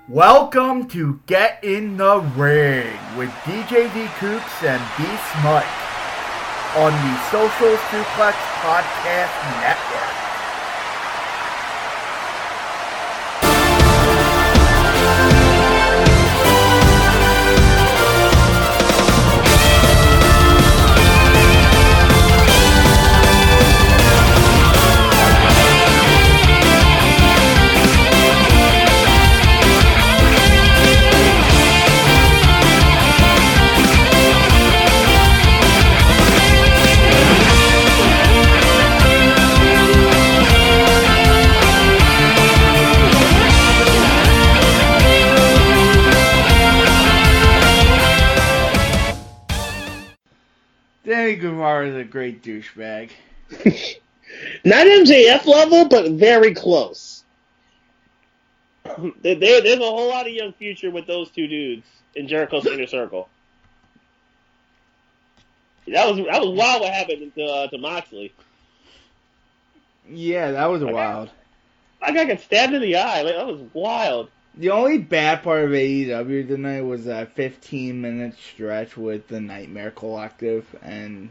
Welcome to Get in the Ring with DJ D Kooks and Beast Mike on the Social Suplex Podcast Network. Danny Guevara is a great douchebag. Not MJF level, but very close. There's a whole lot of young future with those two dudes in Jericho's inner circle. That was wild what happened to Moxley. Yeah, that was wild. That guy got stabbed in the eye. Like, that was wild. The only bad part of AEW tonight was that 15-minute stretch with the Nightmare Collective, and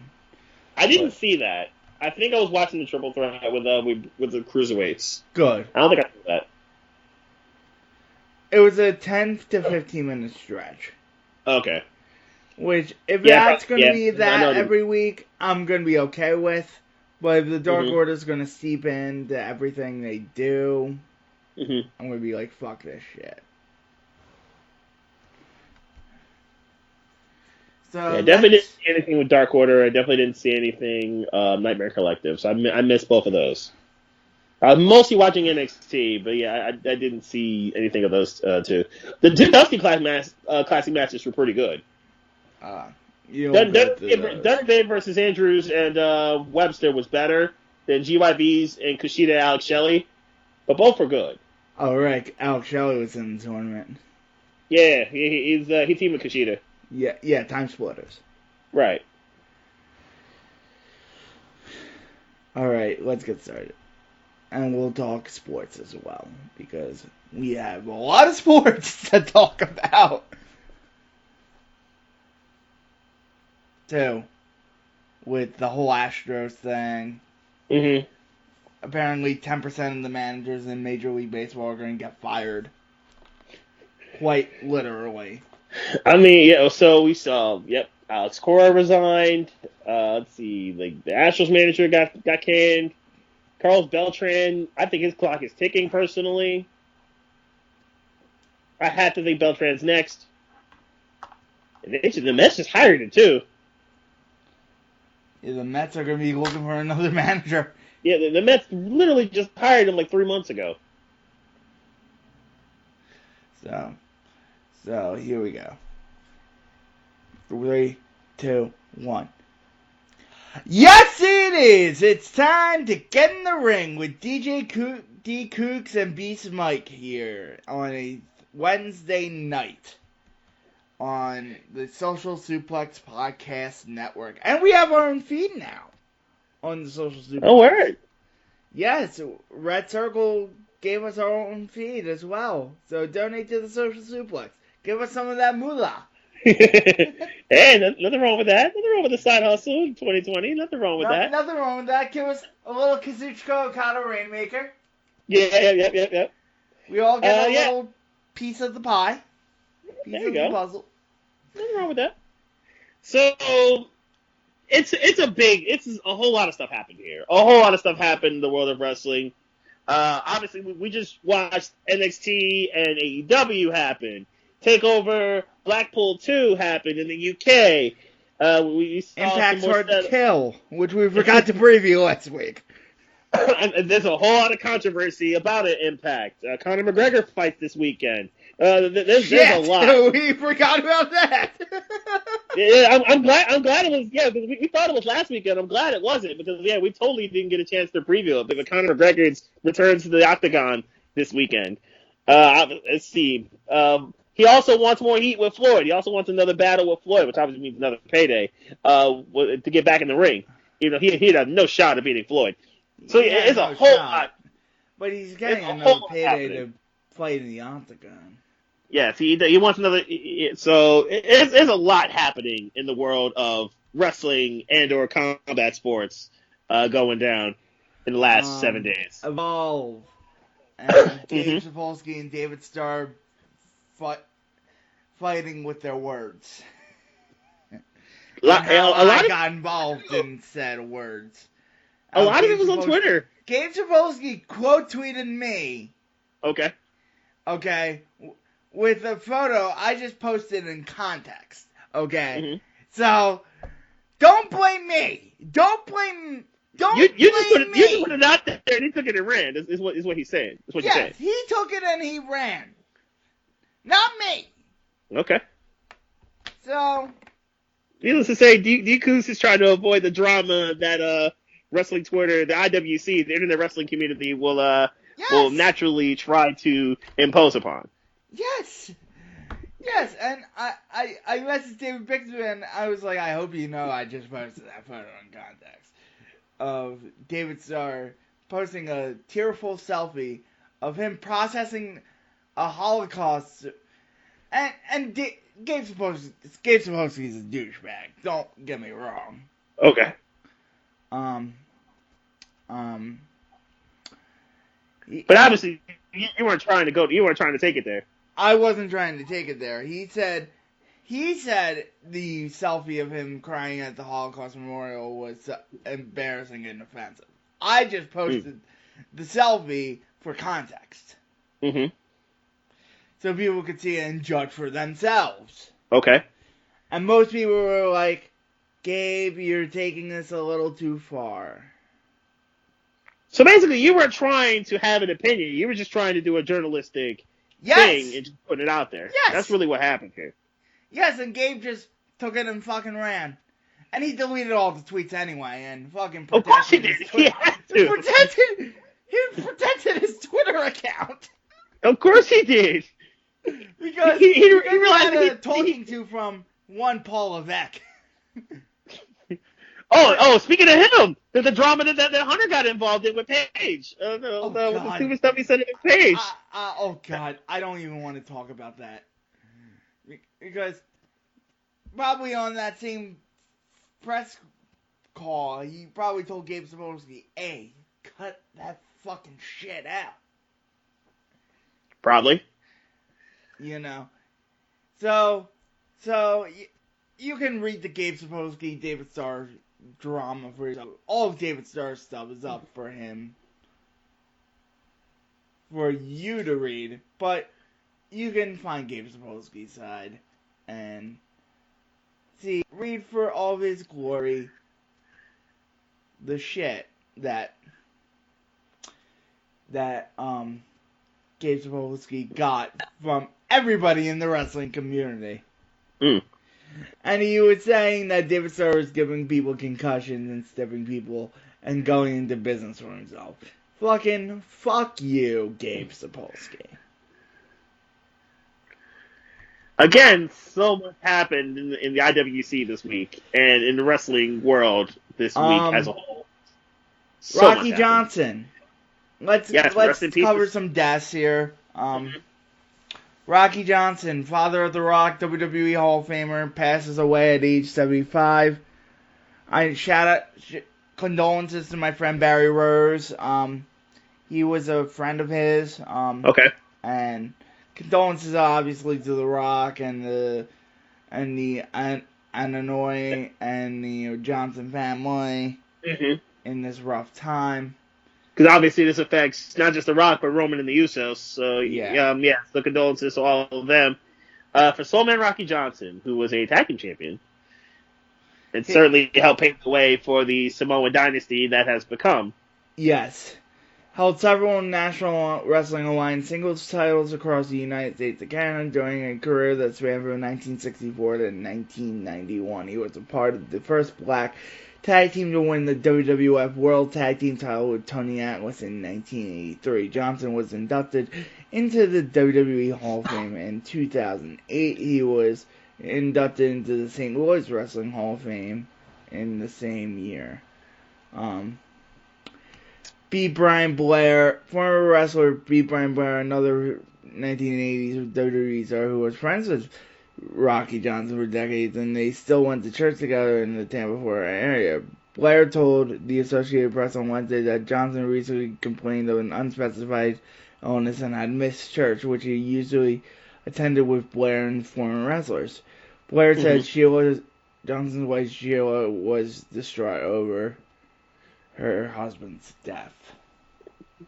I didn't see that. I think I was watching the triple threat with the cruiserweights. Good. I don't think I saw that. It was a 10 to 15-minute stretch. Okay. Which, if that's going to be that every week, I'm going to be okay with. But if the Dark Order's going to seep into everything they do, I'm going to be like, fuck this shit. So I definitely didn't see anything with Dark Order. I definitely didn't see anything Nightmare Collective. So I missed both of those. I was mostly watching NXT, but yeah, I didn't see anything of those two. The Dusty Classic matches were pretty good. Dunn versus Andrews and Webster was better than GYV's and Kushida and Alex Shelley, but both were good. Oh, right. Alex Shelley was in the tournament. Yeah, he teamed with Kushida. Yeah, Time Splitters. Right. All right, let's get started. And we'll talk sports as well, because we have a lot of sports to talk about. Too. With the whole Astros thing. Apparently 10% of the managers in Major League Baseball are going to get fired. Quite literally. I mean, yeah, so we saw, Alex Cora resigned. Let's see, like the Astros manager got canned. Carlos Beltran, I think his clock is ticking personally. I have to think Beltran's next. And the Mets just hired him too. Yeah, the Mets are going to be looking for another manager. Yeah, the Mets literally just hired him like 3 months ago. So here we go. 3, 2, 1. Yes, it is! It's time to get in the ring with DJ D Kooks and Beast Mike here on a Wednesday night on the Social Suplex Podcast Network. And we have our own feed now on the Social Suplex. Oh, word. Yes, Red Circle gave us our own feed as well. So donate to the Social Suplex. Give us some of that moolah. Hey, nothing wrong with that. Nothing wrong with the side hustle in 2020. Nothing wrong with that. Nothing wrong with that. Give us a little Kazuchika Okada Rainmaker. Yeah. We all get a little piece of the pie. There you go. The puzzle. Nothing wrong with that. So it's a whole lot of stuff happened here. A whole lot of stuff happened in the world of wrestling. Obviously, we just watched NXT and AEW happen. TakeOver Blackpool 2 happened in the UK. We saw Impact's Hard to Kill, which we forgot to preview last week. And there's a whole lot of controversy about it. Impact. Conor McGregor fights this weekend. There's a lot. We forgot about that. Yeah, I'm glad it was. Yeah, because we thought it was last weekend. I'm glad it wasn't because we totally didn't get a chance to preview it. But Conor McGregor returns to the octagon this weekend. Let's see. He also wants more heat with Floyd. He also wants another battle with Floyd, which obviously means another payday to get back in the ring. You know, he had no shot of beating Floyd. So yeah, it's a whole lot. But he's getting another payday to fight in the octagon. Yes, he wants another. So there's a lot happening in the world of wrestling and or combat sports going down in the last 7 days. Evolve. And Gabe Mhm. Sapolsky and David Starr fighting with their words. And how A lot I of got involved in said words. a lot of Gabe it was on Sapolsky- Twitter. Gabe Sapolsky quote tweeted me. Okay. Okay, with a photo I just posted in context. Okay, Mhm. so don't blame me. Don't blame. Don't You just blame me. you just put it out there and he took it and ran. Is what he's saying. Is what you're saying. Yes, he took it and he ran. Not me. Okay. So, Needless to say, D-Coos is trying to avoid the drama that wrestling Twitter, the IWC, the Internet Wrestling Community will yes. naturally try to impose upon. Yes. Yes, and I messaged David Bixby and I was like, I hope you know I just posted that photo in context of David Starr posting a tearful selfie of him processing a Holocaust. And Gabe Sapolsky's a douchebag. Don't get me wrong. Okay. But obviously, you weren't trying to you weren't trying to take it there. I wasn't trying to take it there. He said the selfie of him crying at the Holocaust Memorial was embarrassing and offensive. I just posted the selfie for context. Mm-hmm. So people could see it and judge for themselves. Okay. And most people were like, Gabe, you're taking this a little too far. So basically, you weren't trying to have an opinion. You were just trying to do a journalistic thing and just put it out there. Yes. That's really what happened here. Yes, and Gabe just took it and fucking ran. And he deleted all the tweets anyway and fucking protected Of course he did. his He had to. He protected his Twitter account. Of course he did. Because he realized realized had a talking to from one Paul Levesque. Oh, speaking of him, there's the drama that Hunter got involved in with Paige. With the stupid stuff he said to Paige. Oh, God. I don't even want to talk about that. Because probably on that same press call, he probably told Gabe Sapolsky, hey, cut that fucking shit out. Probably. You know. So you can read the Gabe Sapolsky, David Starr drama for yourself. All of David Starr's stuff is up for him. For you to read. But you can find Gabe Sapolsky's side and read for all of his glory the shit that Gabe Sapolsky got from everybody in the wrestling community. And he was saying that David Starr was giving people concussions and stiffing people and going into business for himself. Fucking fuck you, Gabe Sapolsky. Again, so much happened in the IWC this week and in the wrestling world this week as a whole. So Rocky Johnson. Let's cover some deaths here. Rocky Johnson, father of The Rock, WWE Hall of Famer, passes away at age 75. Condolences to my friend Barry Rose. He was a friend of his. Okay. And condolences obviously to The Rock and the Anoa'i and the Johnson family in this rough time. Because obviously this affects not just The Rock, but Roman and the Usos. So, yeah, so condolences to all of them. For Soulman Rocky Johnson, who was a tag team champion, and certainly helped pave the way for the Samoan dynasty that has become. Yes. Held several National Wrestling Alliance singles titles across the United States and Canada during a career that spanned from 1964 to 1991. He was a part of the first black tag team to win the WWF World Tag Team title with Tony Atlas in 1983. Johnson was inducted into the WWE Hall of Fame in 2008. He was inducted into the St. Louis Wrestling Hall of Fame in the same year. beat Brian Blair. Former wrestler beat Brian Blair, another 1980s WWE star who was friends with Rocky Johnson for decades, and they still went to church together in the Tampa, Florida area. Blair told the Associated Press on Wednesday that Johnson recently complained of an unspecified illness and had missed church, which he usually attended with Blair and former wrestlers. Blair said Johnson's wife Sheila was distraught over her husband's death.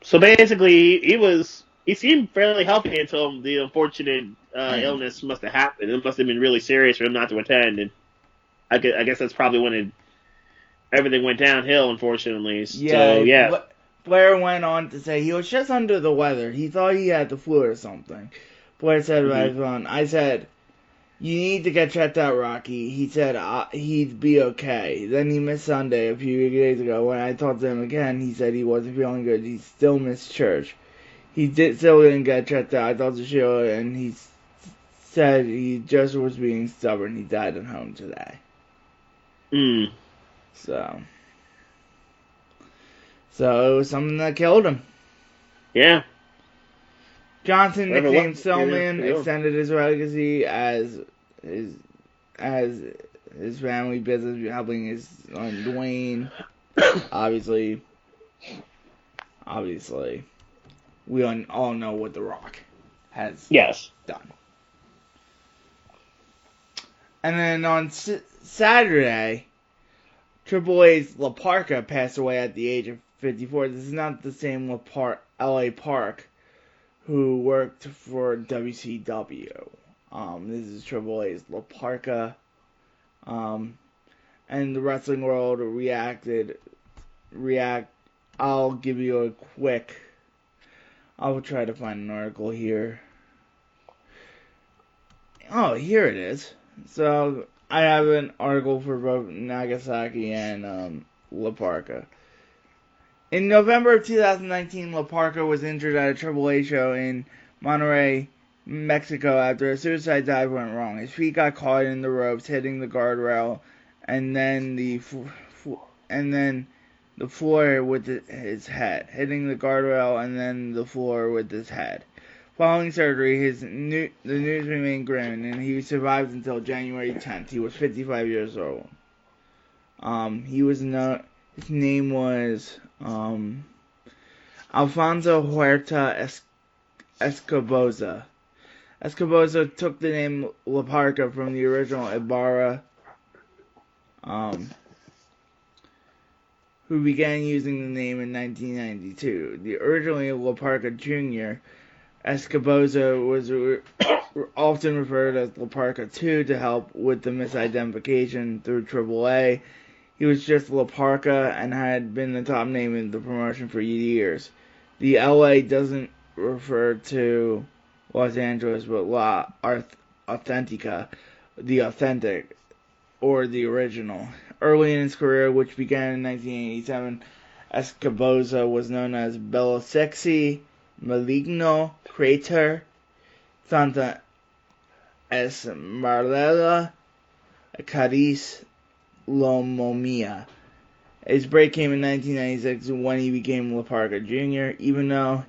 So basically, he seemed fairly healthy until the unfortunate illness must have happened. It must have been really serious for him not to attend, and I guess that's probably when everything went downhill, unfortunately. Yeah. Blair went on to say he was just under the weather. He thought he had the flu or something. Blair said by his phone, I said, you need to get checked out, Rocky. He said he'd be okay. Then he missed Sunday a few days ago. When I talked to him again, he said he wasn't feeling good. He still missed church. He still didn't get checked out. I talked to Sheila, and he said he just was being stubborn. He died at home today. So it was something that killed him. Yeah. Johnson, nicknamed Stillman, extended his legacy as his family business, helping his son Dwayne. Obviously, we all know what The Rock has done. And then on Saturday, Triple A's La Parka passed away at the age of 54. This is not the same L.A. Park who worked for WCW. This is Triple A's La Parka. And the wrestling world I'll give you a quick... I'll try to find an article here. Oh, here it is. So, I have an article for both Nagasaki and La Parka. In November of 2019, La Parka was injured at a AAA show in Monterrey, Mexico after a suicide dive went wrong. His feet got caught in the ropes, hitting the guardrail, and then the floor with his head. Hitting the guardrail and then the floor with his head. Following surgery, the news remained grim, and he survived until January 10th. He was 55 years old. His name was Alfonso Huerta Escoboza. Escoboza took the name La Parka from the original Ibarra, who began using the name in 1992. The originally La Parka Jr., Escoboza was often referred as La Parka 2 to help with the misidentification through AAA. He was just La Parka and had been the top name in the promotion for years. The LA doesn't refer to Los Angeles, but La Authentica, the authentic, or the original. Early in his career, which began in 1987, Escoboza was known as Bello Sexy, Maligno, Crater, Santa Esmeralda, Cadiz, Lomomia. His break came in 1996 when he became La Parka Jr., even though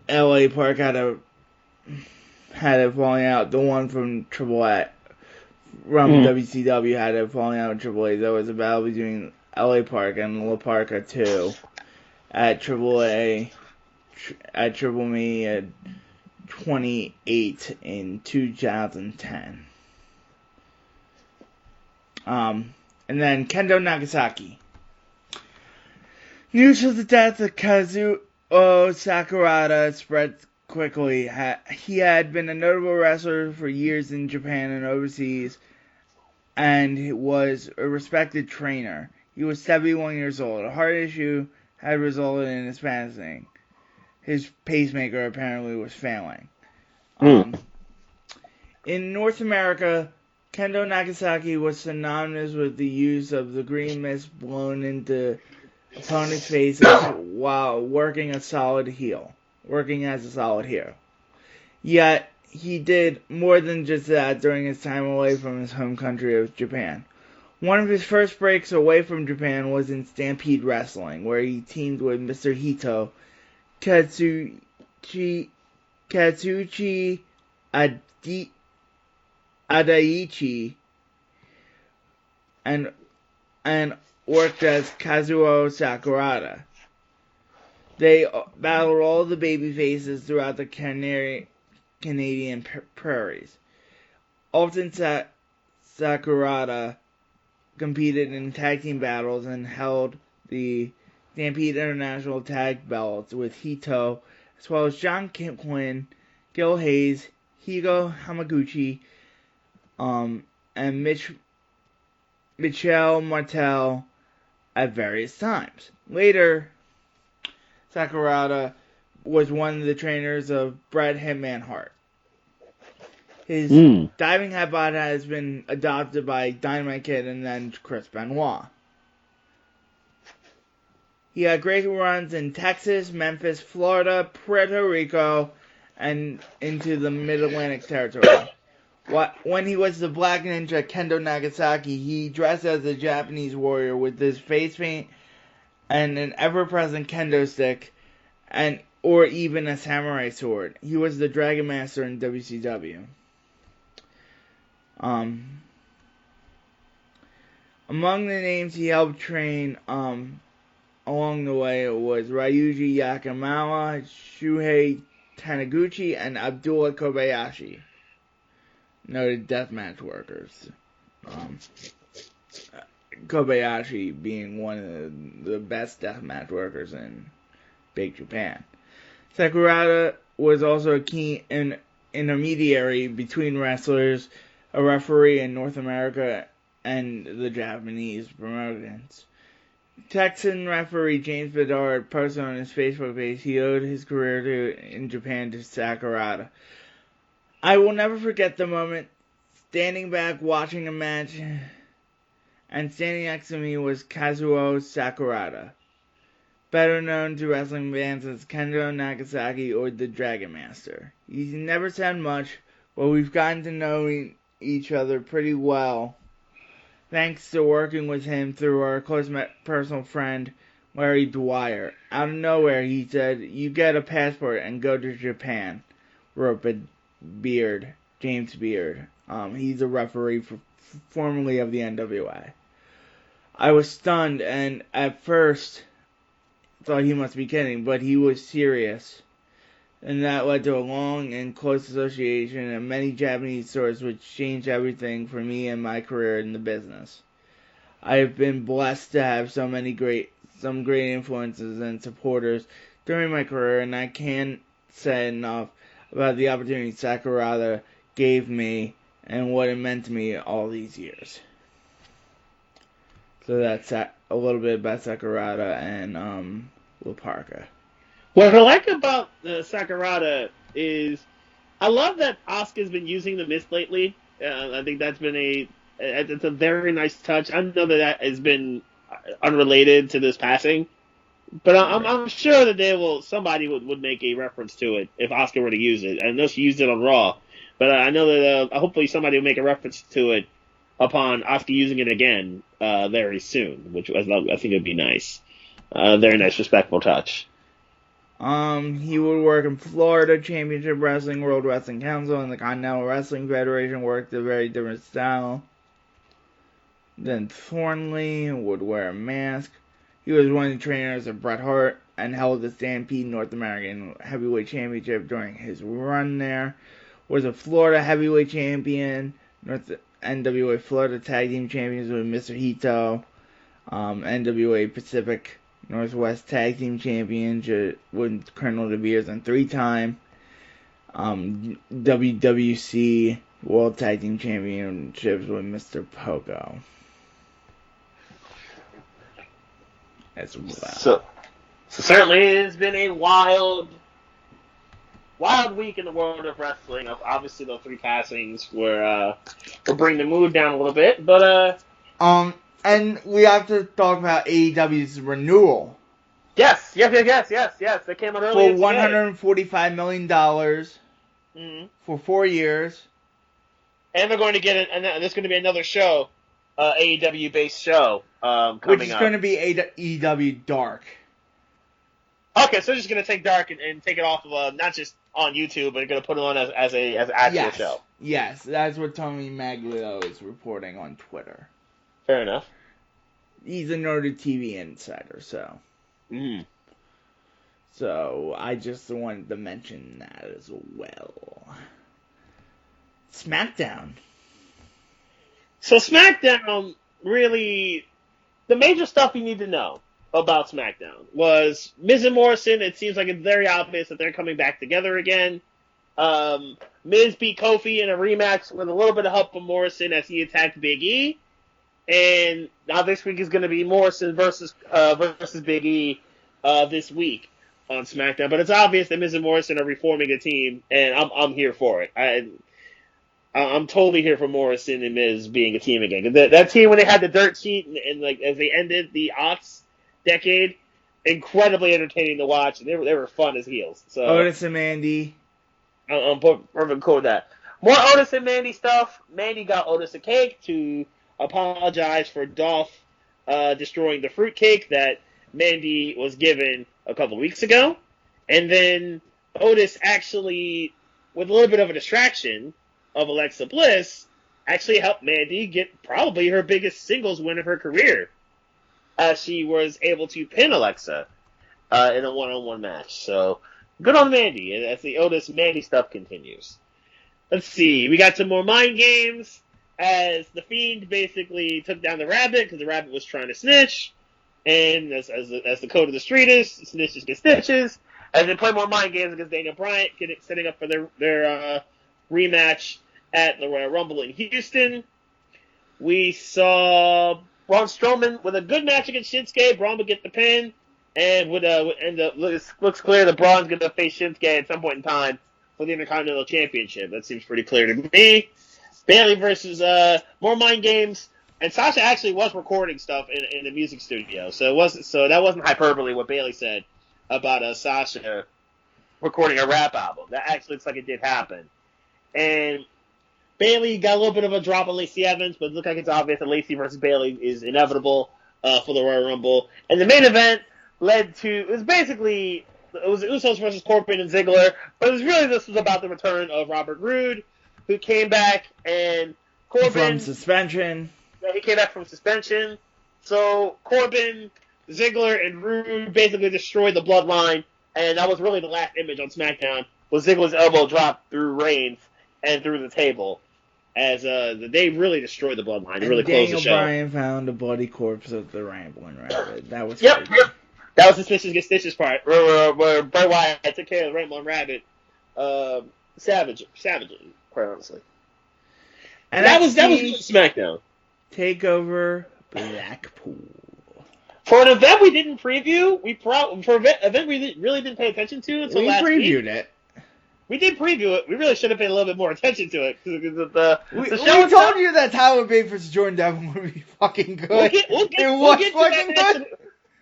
L.A. Park had a falling out. The one from AAA, WCW had a falling out with AAA. There was a battle between L.A. Park and La Parka 2 at AAA, at Triple Mania 28 in 2010. And then Kendo Nagasaki. News of the death of Kazuo Sakurada spread quickly. He had been a notable wrestler for years in Japan and overseas, and he was a respected trainer. He was 71 years old. A heart issue had resulted in his passing. His pacemaker apparently was failing. In North America, Kendo Nagasaki was synonymous with the use of the green mist blown into opponents' faces while working as a solid heel. Yet, he did more than just that during his time away from his home country of Japan. One of his first breaks away from Japan was in Stampede Wrestling, where he teamed with Mr. Hito, Katsuchi Adaichi, and worked as Kazuo Sakurada. They battled all the baby faces throughout the Canadian prairies. Often Sakurada competed in tag team battles and held the Stampede International Tag Belts with Hito, as well as John Quinn, Gil Hayes, Higo Hamaguchi, and Michel Martel at various times. Later, Sakurada was one of the trainers of Bret Hitman Hart. His diving headbutt has been adopted by Dynamite Kid and then Chris Benoit. He had great runs in Texas, Memphis, Florida, Puerto Rico, and into the Mid-Atlantic territory. When he was the Black Ninja Kendo Nagasaki, he dressed as a Japanese warrior with his face paint and an ever-present kendo stick, or even a samurai sword. He was the Dragon Master in WCW. Among the names he helped train along the way was Ryuji Yakamawa, Shuhei Taniguchi, and Abdullah Kobayashi, noted deathmatch workers. Kobayashi being one of the best deathmatch workers in Big Japan. Sakurada was also a key intermediary between wrestlers, a referee in North America, and the Japanese promotions. Texan referee James Bedard posted on his Facebook page he owed his career in Japan to Sakurada. I will never forget the moment standing back watching a match, and standing next to me was Kazuo Sakurada, better known to wrestling fans as Kendo Nagasaki or the Dragon Master. He's never said much, but we've gotten to know each other pretty well, thanks to working with him through our close personal friend, Larry Dwyer. Out of nowhere, he said, "You get a passport and go to Japan," wrote James Beard. He's a referee formerly of the NWA. I was stunned and at first thought he must be kidding, but he was serious. And that led to a long and close association and many Japanese tours, which changed everything for me and my career in the business. I have been blessed to have some great influences and supporters during my career, and I can't say enough about the opportunity Sakurada gave me and what it meant to me all these years. So that's a little bit about Sakurada and La Parka. What I like about Sakurada is I love that Asuka's been using the mist lately. I think that's been it's a very nice touch. I know that has been unrelated to this passing, but I'm sure that somebody would make a reference to it if Asuka were to use it. I know she used it on Raw, but I know that hopefully somebody will make a reference to it upon Asuka using it again very soon, which I think would be nice. Very nice, respectful touch. He would work in Florida Championship Wrestling, World Wrestling Council, and the Continental Wrestling Federation, worked a very different style. Then Thornley would wear a mask. He was one of the trainers of Bret Hart and held the Stampede North American Heavyweight Championship during his run there. Was a Florida Heavyweight Champion, NWA Florida Tag Team Champions with Mr. Hito, NWA Pacific Northwest Tag Team Championship with Colonel De Beers, and 3-time WWC World Tag Team Championships with Mr. Pogo. As well. So certainly it has been a wild week in the world of wrestling. Obviously, the 3 passings will bring the mood down a little bit, but and we have to talk about AEW's renewal. Yes. They came out earlier for $145 million for 4 years. And they're going to get and there's going to be another show AEW based show coming which is up. going to be AEW Dark. Okay, so they're just gonna take Dark and take it off of not just on YouTube, but they're gonna put it on as an actual show. Yes, that's what Tony Maglio is reporting on Twitter. Fair enough. He's a Nerded TV insider, so. Mm. So I just wanted to mention that as well. SmackDown. So SmackDown, really, the major stuff you need to know about SmackDown was Miz and Morrison. It seems like it's very obvious that they're coming back together again. Miz beat Kofi in a rematch with a little bit of help from Morrison as he attacked Big E. And now this week is going to be Morrison versus Big E this week on SmackDown. But it's obvious that Miz and Morrison are reforming a team, and I'm here for it. I'm totally here for Morrison and Miz being a team again. That team, when they had the dirt sheet and like as they ended the Ox decade, incredibly entertaining to watch, and they were fun as heels. So Otis and Mandy. I'm perfect cool with that. More Otis and Mandy stuff. Mandy got Otis a cake to apologize for Dolph destroying the fruitcake that Mandy was given a couple weeks ago. And then Otis actually, with a little bit of a distraction of Alexa Bliss, actually helped Mandy get probably her biggest singles win of her career, as she was able to pin Alexa in a one-on-one match. So good on Mandy, and as the Otis Mandy stuff continues. Let's see, we got some more mind games as the Fiend basically took down the Rabbit because the Rabbit was trying to snitch, and as the code of the street is, snitches get stitches. As they play more mind games against Daniel Bryan, setting up for their rematch at the Royal Rumble in Houston. We saw Braun Strowman with a good match against Shinsuke. Braun would get the pin, and looks clear that Braun's going to face Shinsuke at some point in time for the Intercontinental Championship. That seems pretty clear to me. Bayley versus more mind games, and Sasha actually was recording stuff in the music studio, so that wasn't hyperbole what Bayley said about Sasha recording a rap album. That actually looks like it did happen. And Bayley got a little bit of a drop on Lacey Evans, but it looked like it's obvious that Lacey versus Bayley is inevitable for the Royal Rumble. And the main event it was Usos versus Corbin and Ziggler, but this was about the return of Robert Roode, who came back, and Corbin from suspension. Yeah, he came back from suspension. So Corbin, Ziggler, and Roode basically destroyed the Bloodline, and that was really the last image on SmackDown, was Ziggler's elbow dropped through Reigns and through the table, as they really destroyed the Bloodline. They really closed the show. Daniel Bryan found a bloody corpse of the Rambling Rabbit. That was Yep. That was the Snitches Get Stitches part, where Bray Wyatt took care of the Rambling Rabbit savagely, quite honestly. And that was SmackDown. TakeOver Blackpool. For an event we didn't preview, event we really didn't pay attention to until last week. We previewed it. We did preview it. We really should have paid a little bit more attention to it. We told you that Tyler Bate versus Jordan Devlin would be fucking good.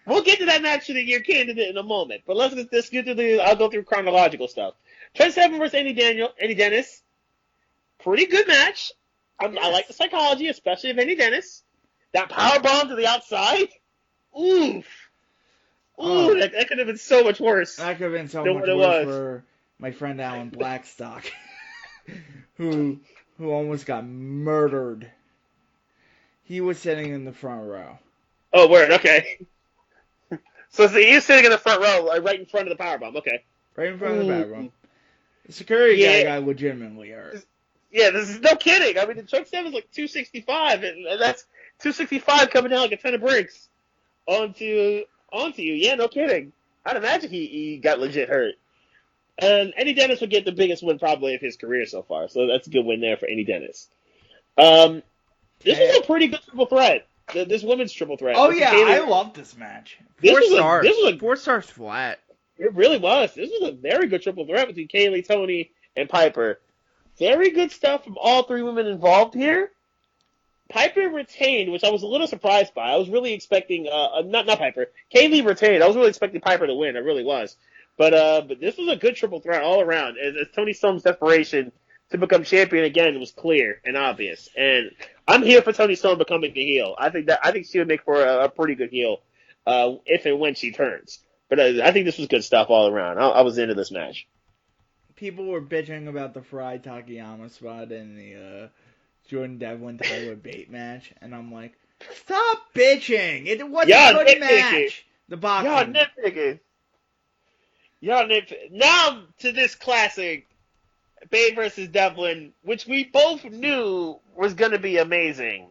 We'll get to that match of the year candidate in a moment. But let's get to I'll go through chronological stuff. Trent Seven versus Eddie Dennis. Pretty good match. I like the psychology, especially of Eddie Dennis. That powerbomb to the outside. Oof. Ooh, that could have been so much worse. That could have been so much worse for my friend Alan Blackstock, who almost got murdered. He was sitting in the front row. Oh, word, okay. So he was sitting in the front row, right in front of the powerbomb, okay. Right in front of the powerbomb. The security guy got legitimately hurt. Yeah, this is no kidding. I mean, the Trent Seven's like 265, and that's 265 coming down like a ton of bricks onto you. Yeah, no kidding. I'd imagine he got legit hurt. And Eddie Dennis would get the biggest win probably of his career so far, so that's a good win there for Eddie Dennis. This was a pretty good triple threat. This women's triple threat. Oh yeah, I loved this match. 4 stars. This was 4 stars flat. It really was. This was a very good triple threat between Kaylee, Tony, and Piper. Very good stuff from all 3 women involved here. Piper retained, which I was a little surprised by. I was really expecting, not Piper. Kaylee retained. I was really expecting Piper to win. I really was. But this was a good triple threat all around. As Tony Storm's desperation to become champion again was clear and obvious. And I'm here for Toni Storm becoming the heel. I think she would make for a pretty good heel if and when she turns. But I think this was good stuff all around. I was into this match. People were bitching about the Fry Takayama spot in the Jordan Devlin Tyler Bate match, and I'm like, stop bitching! It was a good match. The boxing. Y'all nitpicking. Now to this classic, Bate versus Devlin, which we both knew was going to be amazing.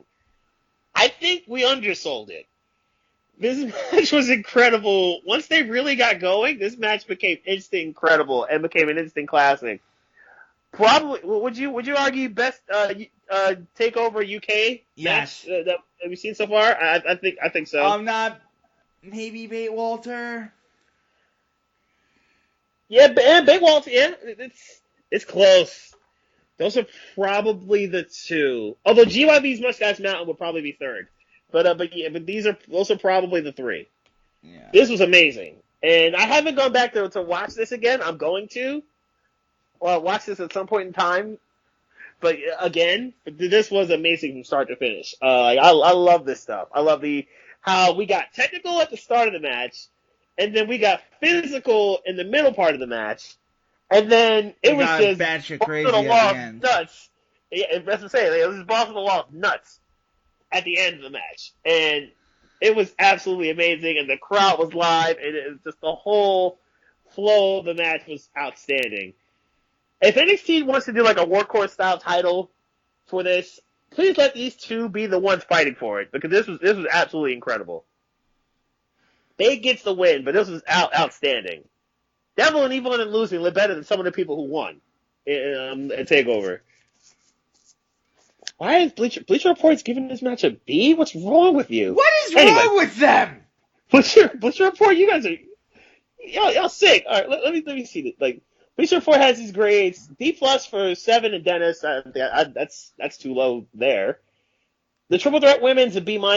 I think we undersold it. This match was incredible. Once they really got going, this match became instant incredible and became an instant classic. Probably, would you argue best Takeover UK yes. match that we've seen so far? I think so. I'm not. Maybe Bate Walter. Yeah, Bate Walter. Yeah, it's close. Those are probably the two. Although GYV's Mustache Mountain would probably be third. But those are probably the three. Yeah. This was amazing, and I haven't gone back to watch this again. I'm going to. Well, watch this at some point in time. But again, this was amazing from start to finish. I love this stuff. I love how we got technical at the start of the match, and then we got physical in the middle part of the match, and then it was just batshit crazy balls at the end. Nuts. Yeah, that's to say, it was balls to the wall, nuts at the end of the match, and it was absolutely amazing. And the crowd was live, and it was just the whole flow of the match was outstanding. If NXT wants to do like a workhorse style title for this, please let these two be the ones fighting for it, because this was absolutely incredible. Bate gets the win, but this was outstanding. Devlin, even in losing, looked better than some of the people who won at TakeOver. Why is Bleacher Report's giving this match a B? What's wrong with you? What is wrong with them? Bleacher Report, you guys are y'all sick. All right, let me see this. Like, Bleacher Report has these grades. B+ for Seven and Dennis. That's too low there. The Triple Threat Women's a B-. Nah,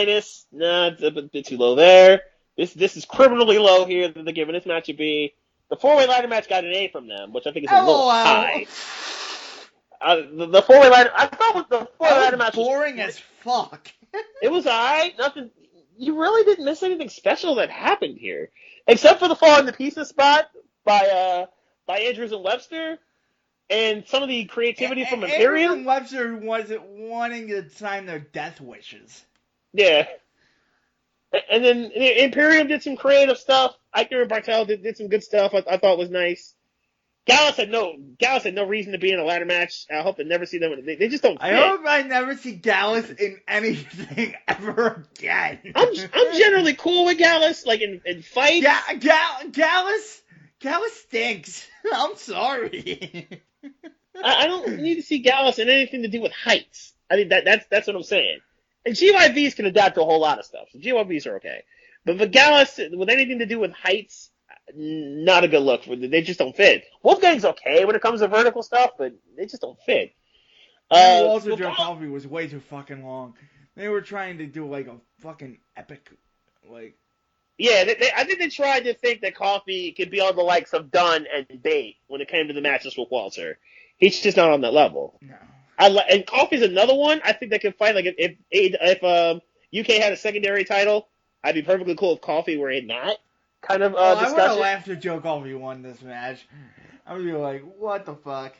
it's a bit too low there. This is criminally low here. They're giving this match a B. The 4-way ladder match got an A from them, which I think is a little high. The 4-way ladder, I thought the 4-way ladder match was boring as fuck. It was alright. Nothing. You really didn't miss anything special that happened here, except for the fall in the pieces spot by Andrews and Webster, and some of the creativity from Imperium. Andrews and Webster wasn't wanting to sign their death wishes. Yeah. And then Imperium did some creative stuff. Eichner and Bartel did some good stuff. I thought was nice. Gallus had no reason to be in a ladder match. I hope to never see them. They just don't fit. I hope I never see Gallus in anything ever again. I'm generally cool with Gallus, like in fights. Gallus stinks. I'm sorry. I don't need to see Gallus in anything to do with heights. I mean that's what I'm saying. And GYVs can adapt to a whole lot of stuff. So GYVs are okay. But Gallus, with anything to do with heights, not a good look. They just don't fit. Wolfgang's okay when it comes to vertical stuff, but they just don't fit. Also, Joe Coffey was way too fucking long. They were trying to do like a fucking epic, like. Yeah, I think they tried to think that Coffey could be on the likes of Dunn and Bate when it came to the matches with Walter. He's just not on that level. No. And Coffey's another one I think that can fight. Like if UK had a secondary title, I'd be perfectly cool if Coffey were in that kind of discussion. I would have laughed if Joe Coffey won this match. I would be like, what the fuck?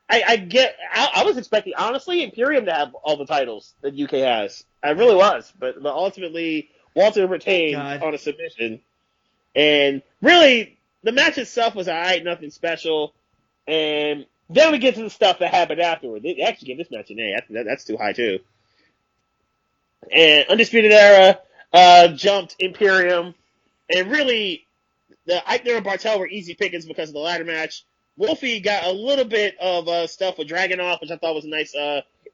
I was expecting, honestly, Imperium to have all the titles that UK has. I really was, but ultimately Walter retained on a submission. And really, the match itself was alright, nothing special. And then we get to the stuff that happened afterward. They actually gave this match an A. That's too high, too. And Undisputed Era jumped Imperium. And really, the Eichner and Bartel were easy pickings because of the ladder match. Wolfie got a little bit of stuff with Dragunov, which I thought was a nice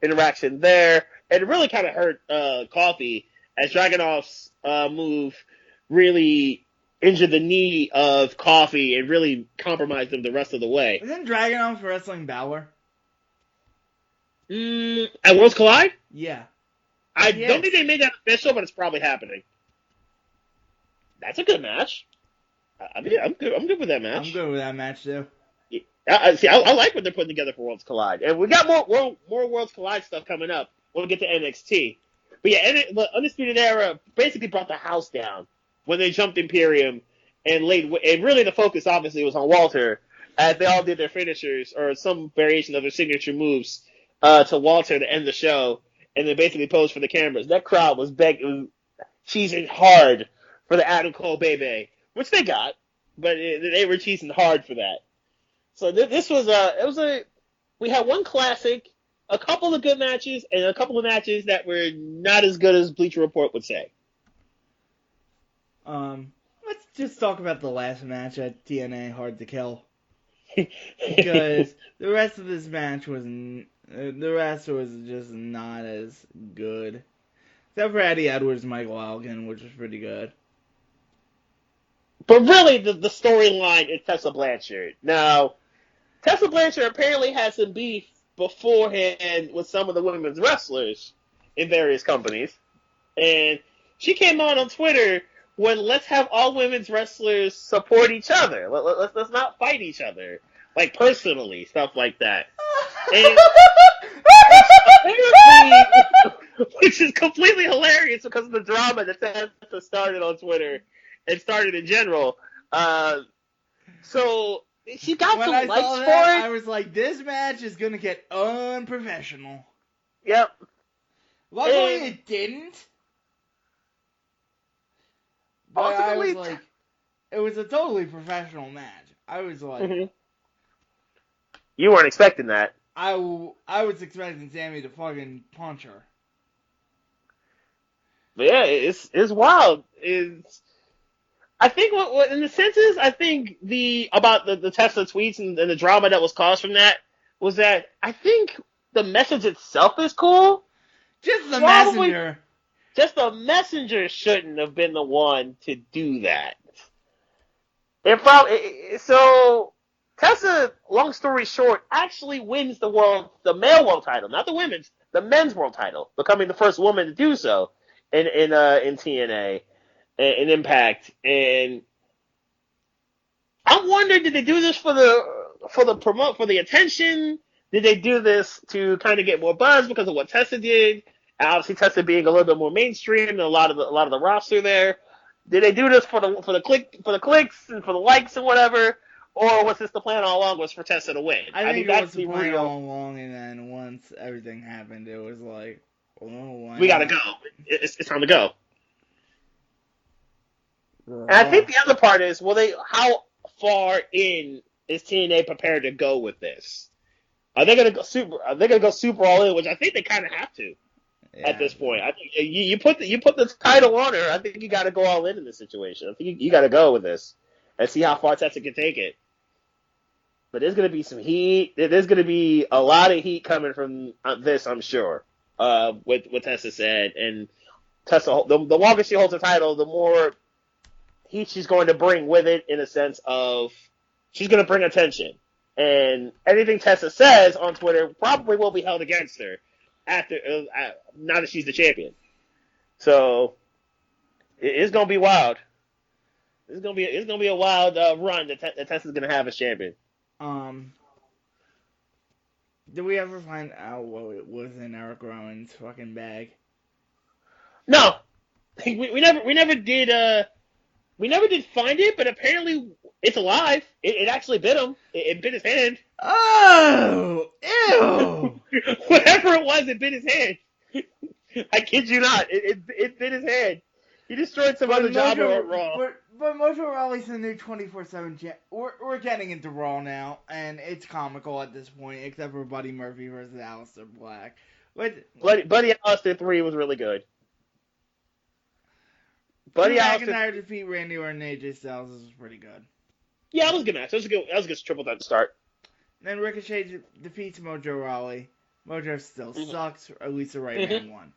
interaction there. And it really kind of hurt Coffey as Dragunov's move really injured the knee of Coffey and really compromised him the rest of the way. Isn't Dragunov wrestling Balor? At Worlds Collide? Yeah. I don't think they made that official, but it's probably happening. That's a good match. I mean, I'm good with that match. I'm good with that match, too. I like what they're putting together for Worlds Collide, and we got more Worlds Collide stuff coming up when we get to NXT. But yeah, the Undisputed Era basically brought the house down when they jumped Imperium and really the focus obviously was on Walter as they all did their finishers or some variation of their signature moves to Walter to end the show, and then basically posed for the cameras. That crowd was cheesing hard for the Adam Cole Bebe, which they got, but they were cheesing hard for that. So this was we had one classic, a couple of good matches, and a couple of matches that were not as good as Bleacher Report would say. Let's just talk about the last match at TNA Hard to Kill. Because the rest of this match was just not as good. Except for Eddie Edwards and Michael Elgin, which was pretty good. But really, the storyline is Tessa Blanchard. Now, Tessa Blanchard apparently had some beef beforehand with some of the women's wrestlers in various companies. And she came on Twitter when let's have all women's wrestlers support each other. Let's not fight each other. Like, personally, stuff like that. And which is completely hilarious because of the drama that Tessa started on Twitter and started in general. So she got some likes for it. I was like, this match is going to get unprofessional. Yep. Luckily, it didn't. But I was like, it was a totally professional match. I was like... Mm-hmm. You weren't expecting that. I was expecting Sammy to fucking punch her. But yeah, it's wild. I think what in the sense is, I think about the Tesla tweets and the drama that was caused from that was that I think the message itself is cool. Just the messenger. Just the messenger shouldn't have been the one to do that. So Tessa, long story short, actually wins the male world title, not the women's, the men's world title, becoming the first woman to do so in TNA, in Impact. And I'm wondering, did they do this for the attention? Did they do this to kind of get more buzz because of what Tessa did? Obviously, Tessa being a little bit more mainstream than a lot of the roster there. Did they do this for the clicks and for the likes and whatever? Or was this the plan all along, was for Tessa to win? I think it was the plan all along, and then once everything happened, it was like, oh, we gotta go. It's time to go. And I think the other part is, how far in is TNA prepared to go with this? Are they gonna go super all in? Which I think they kind of have to at this point. I think you put the title on her. I think you got to go all in this situation. I think you got to go with this and see how far Tessa can take it. But there's going to be some heat. There's going to be a lot of heat coming from this, I'm sure, with what Tessa said. And Tessa, the longer she holds the title, the more heat she's going to bring with it, in a sense of she's going to bring attention. And anything Tessa says on Twitter probably will be held against her now that she's the champion. So it's going to be wild. It's going to be a wild run that Tessa's going to have as champion. Did we ever find out what was in Eric Rowan's fucking bag? No, we never did. We never did find it, but apparently it's alive. It actually bit him. It bit his hand. Oh, ew! Whatever it was, it bit his hand. I kid you not. It bit his hand. He destroyed some other job at Raw. But Mojo Rawley's the new 24/7 champ. We're getting into Raw now, and it's comical at this point, except for Buddy Murphy versus Aleister Black. Buddy Aleister 3 was really good. Buddy McIntyre defeat Randy Orton and AJ Styles was pretty good. Yeah, that was a good match. That was a good triple threat to start. Then Ricochet defeats Mojo Rawley. Mojo still sucks. At least the right man won.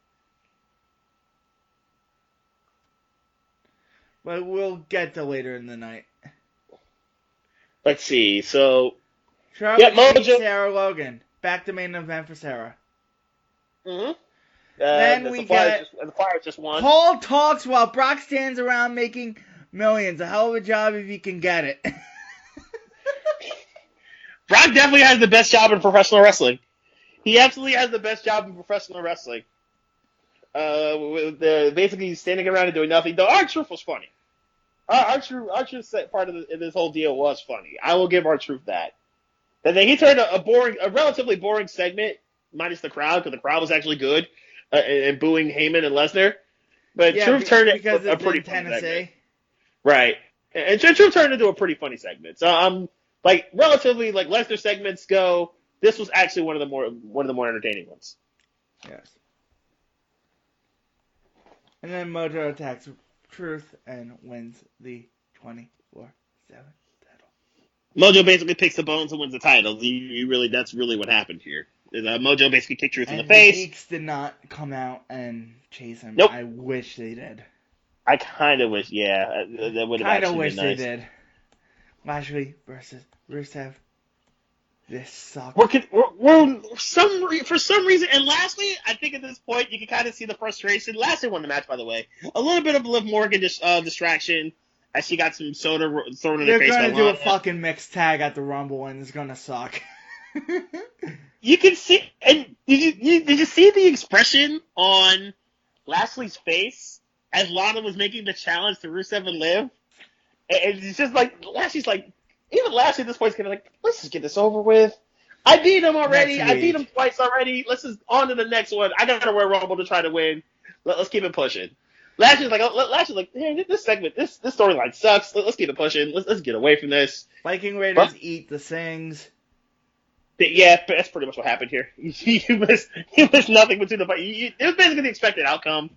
But we'll get to later in the night. Let's see. So, Charlotte beats Sarah Logan. Back to main event for Sarah. Mm-hmm. Then we get the Flyers just won. Paul talks while Brock stands around making millions. A hell of a job if you can get it. Brock definitely has the best job in professional wrestling. He absolutely has the best job in professional wrestling. Basically standing around and doing nothing. The R-Truth was funny. R-Truth's part of this whole deal was funny. I will give R-Truth that. And then he turned a relatively boring segment, minus the crowd, because the crowd was actually good, and booing Heyman and Lesnar. But Truth turned it into a pretty funny segment. Right. And Truth turned into a pretty funny segment. So relatively Lesnar segments go, this was actually one of the more entertaining ones. Yes. And then Mojo attacks Truth and wins the 24/7 title. Mojo basically picks the bones and wins the title. That's really what happened here. Mojo basically kicked Truth in the face. The Geeks did not come out and chase him. Nope. I wish they did. I kind of wish, yeah, that would have actually been nice. Kind of wish they did. Lashley versus Rusev. This sucks. For some reason, and Lashley, I think at this point you can kind of see the frustration. Lashley won the match, by the way. A little bit of Liv Morgan distraction as she got some soda thrown in her face. They're going to do a fucking mixed tag at the Rumble, and it's going to suck. You can see, and did you see the expression on Lashley's face as Lana was making the challenge to Rusev and Liv? And it's just Lashley's even Lashley at this point is kind of let's just get this over with. I beat him already. I beat him twice already. Let's just on to the next one. I got to wear Rumble to try to win. Let's keep it pushing. Lashley's hey, this segment, this storyline sucks. Let's keep it pushing. Let's get away from this. Viking Raiders eat the Sings. Yeah, that's pretty much what happened here. You missed nothing between it was basically the expected outcome.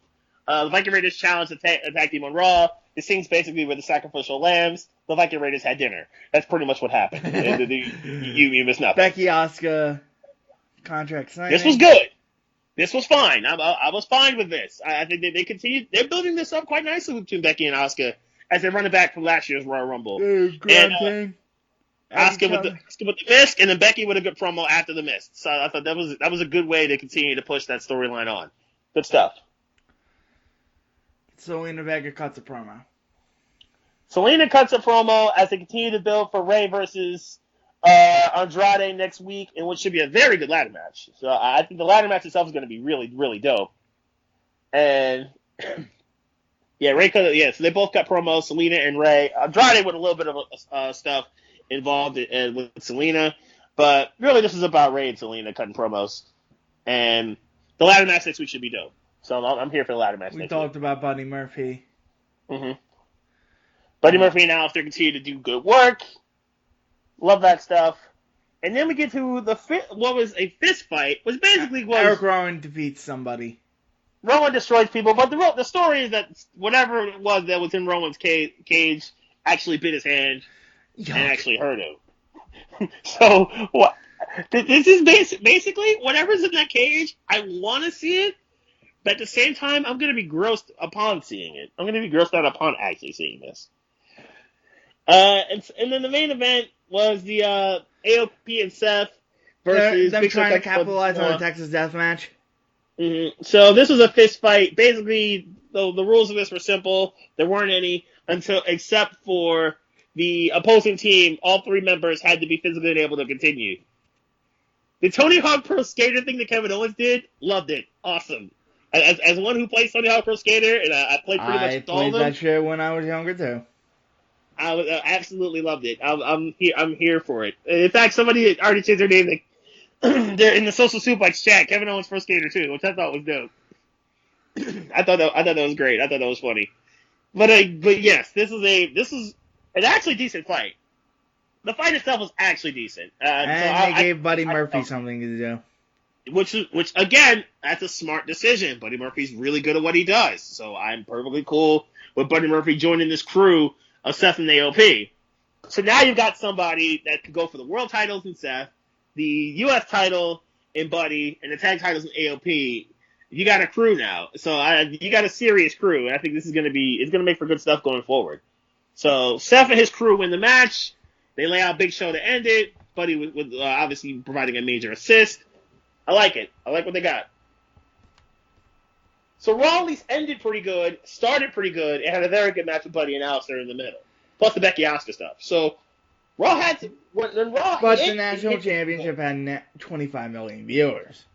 The Viking Raiders challenged the tag team on Raw. The Sings basically were the sacrificial lambs. The Viking Raiders had dinner. That's pretty much what happened. You missed nothing. Becky Asuka contract signing. This was good. This was fine. I was fine with this. I think they continue. They're building this up quite nicely between Becky and Asuka as they run it back from last year's Royal Rumble. Asuka with the mist, and then Becky with a good promo after the mist. So I thought that was a good way to continue to push that storyline on. Good stuff. Zelina Vega cuts a promo. Zelina cuts a promo as they continue to build for Rey versus Andrade next week, in which should be a very good ladder match. So I think the ladder match itself is going to be really, really dope. And yeah, Rey cut. Yeah, so they both cut promos. Zelina and Rey. Andrade with a little bit of stuff involved with Zelina, but really this is about Rey and Zelina cutting promos. And the ladder match next week should be dope. So I'm here for the ladder match next week. We talked about Buddy Murphy. Mm-hmm. Buddy Murphy and Aleister continue to do good work. Love that stuff. And then we get to what was a fist fight, which basically was Eric Rowan defeats somebody. Rowan destroys people, but the story is that whatever it was that was in Rowan's cage actually bit his hand and actually hurt him. So what? This is basically whatever's in that cage. I want to see it, but at the same time, I'm going to be grossed upon seeing it. I'm going to be grossed out upon actually seeing this. And then the main event was the AOP and Seth versus them trying to capitalize on the Texas Death Match. Mm-hmm. So this was a fist fight. Basically, the rules of this were simple. There weren't any except for the opposing team. All three members had to be physically unable to continue. The Tony Hawk Pro Skater thing that Kevin Owens did, loved it. Awesome. As one who plays Tony Hawk Pro Skater, and I played pretty much all of them. I played that shit when I was younger too. I absolutely loved it. I'm here for it. In fact, somebody already changed their name. They're in the Social Suplex chat. Kevin Owens Pro Skater too, which I thought was dope. I thought that was great. I thought that was funny. But yes, this is an actually decent fight. The fight itself was actually decent. And they gave Buddy Murphy something to do. Which again, that's a smart decision. Buddy Murphy's really good at what he does. So I'm perfectly cool with Buddy Murphy joining this crew of Seth and AOP. So now you've got somebody that could go for the world titles in Seth, the U.S. title in Buddy, and the tag titles in AOP. You got a crew now. So you got a serious crew. And I think this is going to make for good stuff going forward. So Seth and his crew win the match. They lay out Big Show to end it. Buddy with obviously providing a major assist. I like it. I like what they got. So Raw at least ended pretty good, started pretty good, and had a very good match with Buddy and Aleister in the middle. Plus the Becky Asuka stuff. So Raw had to, when Raw, But the national championship had 25 million viewers.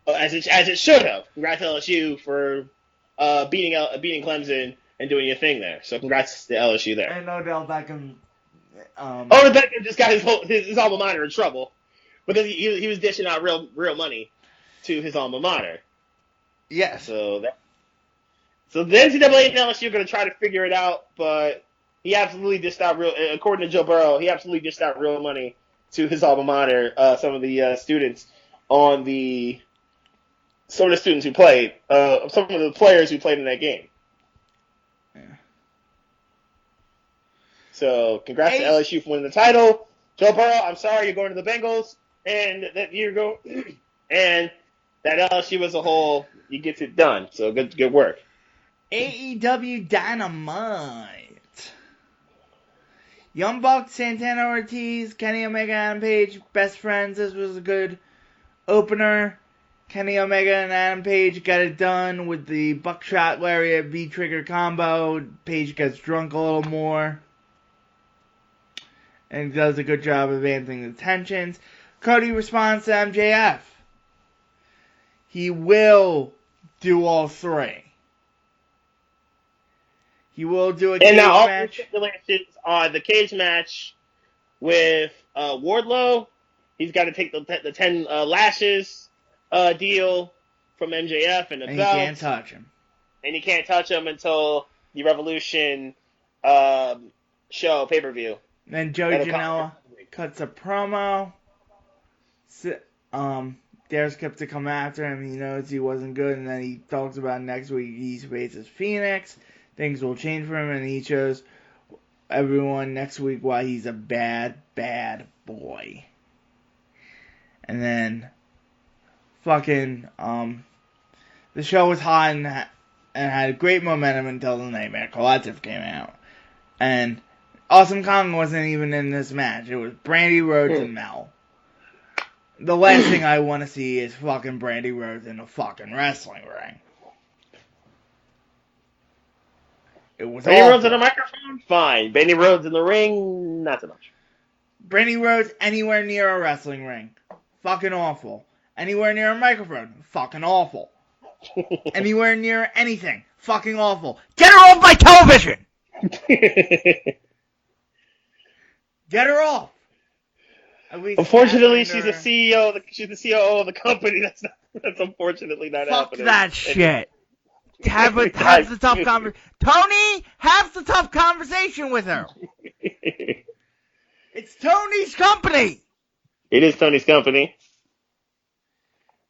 As it should have. Congrats to LSU for beating Clemson and doing your thing there. So congrats to LSU there. And Odell Beckham. Beckham just got his alma mater in trouble because he was dishing out real money to his alma mater. Yes. So the NCAA and LSU are going to try to figure it out, but he absolutely dished out according to Joe Burrow, he absolutely dished out real money to his alma mater. Some of the students some of the students who played, some of the players who played in that game. Yeah. So congrats to LSU for winning the title. Joe Burrow, I'm sorry you're going to the Bengals, and that and that LSU as a whole, you get it done. So good work. AEW Dynamite. Young Bucks, Santana Ortiz, Kenny Omega, Adam Page, best friends. This was a good opener. Kenny Omega and Adam Page got it done with the buckshot lariat V-trigger combo. Page gets drunk a little more. And does a good job of advancing the tensions. Cody responds to MJF. He will do all three. He will do a cage match. And now all match. the stipulations are the cage match with Wardlow. He's got to take the 10 lashes deal from MJF and the belt. And he can't touch him. And he can't touch him until the Revolution show pay-per-view. Then Joey Janela cuts a promo. Dares kept to come after him. He knows he wasn't good, and then he talks about next week he faces Phoenix. Things will change for him, and he shows everyone next week why he's a bad, bad boy. And then, fucking, the show was hot and had great momentum until the Nightmare Collective came out. And Awesome Kong wasn't even in this match. It was Brandy Rhodes and Mel. The last thing I want to see is fucking Brandy Rhodes in a fucking wrestling ring. It was Brandy Rhodes on a microphone? Fine. Brandy Rhodes in the ring? Not so much. Brandy Rhodes anywhere near a wrestling ring? Fucking awful. Anywhere near a microphone? Fucking awful. Anywhere near anything? Fucking awful. Get her off my television! Get her off! Unfortunately, she's the CEO. She's the COO of the company. That's unfortunately not happening. Fuck that shit. Have the tough conversation. Tony, have the tough conversation with her. It's Tony's company. It is Tony's company.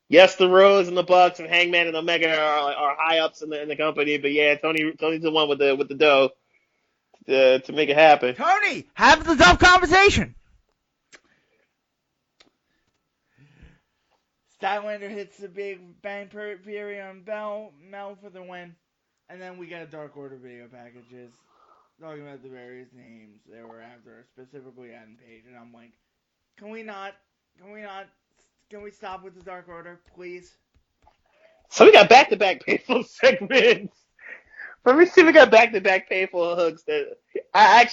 Yes, the Rose and the Bucks and Hangman and Omega are high ups in the company, but yeah, Tony's the one with the dough to make it happen. Tony, have the tough conversation. Stylander hits the big bang Fury on Mel for the win. And then we got Dark Order video packages talking about the various names they were after, specifically Adam Page. And I'm like, can we stop with the Dark Order, please? So we got back-to-back painful segments. Let me see if we got back-to-back painful hooks. I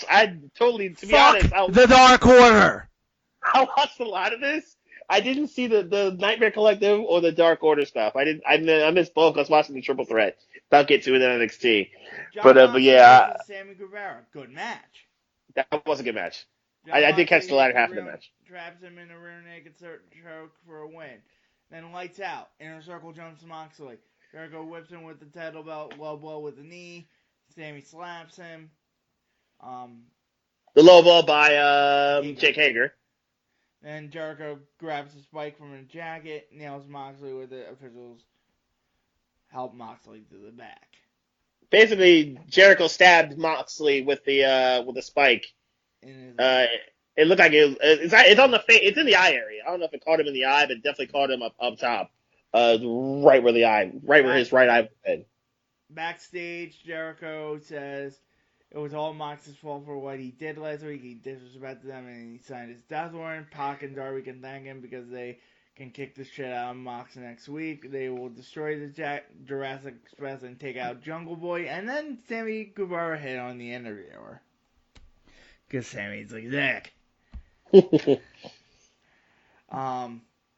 totally, to be honest, the Dark Order. I watched a lot of this. I didn't see the Nightmare Collective or the Dark Order stuff. I missed both. I was watching the Triple Threat. I'll get to it in NXT. But yeah, Sammy Guevara, good match. That was a good match. I did catch the latter half of the match. Traps him in a rear naked choke for a win. Then lights out. Inner Circle jumps Moxley. Jericho whips him with the title belt. Low blow with the knee. Sammy slaps him. The low blow by Jake Hager. Then Jericho grabs a spike from his jacket, nails Moxley with the officials help Moxley to the back. Basically, Jericho stabbed Moxley with the spike. It looked like it's on the face. It's in the eye area. I don't know if it caught him in the eye, but it definitely caught him up top, right where his right eye was. Backstage, Jericho says it was all Mox's fault for what he did last week. He disrespected them and he signed his death warrant. Pac and Darby can thank him because they can kick the shit out of Mox next week. They will destroy the Jurassic Express and take out Jungle Boy. And then Sammy Guevara hit on the interviewer. Because Sammy's like, Zach, We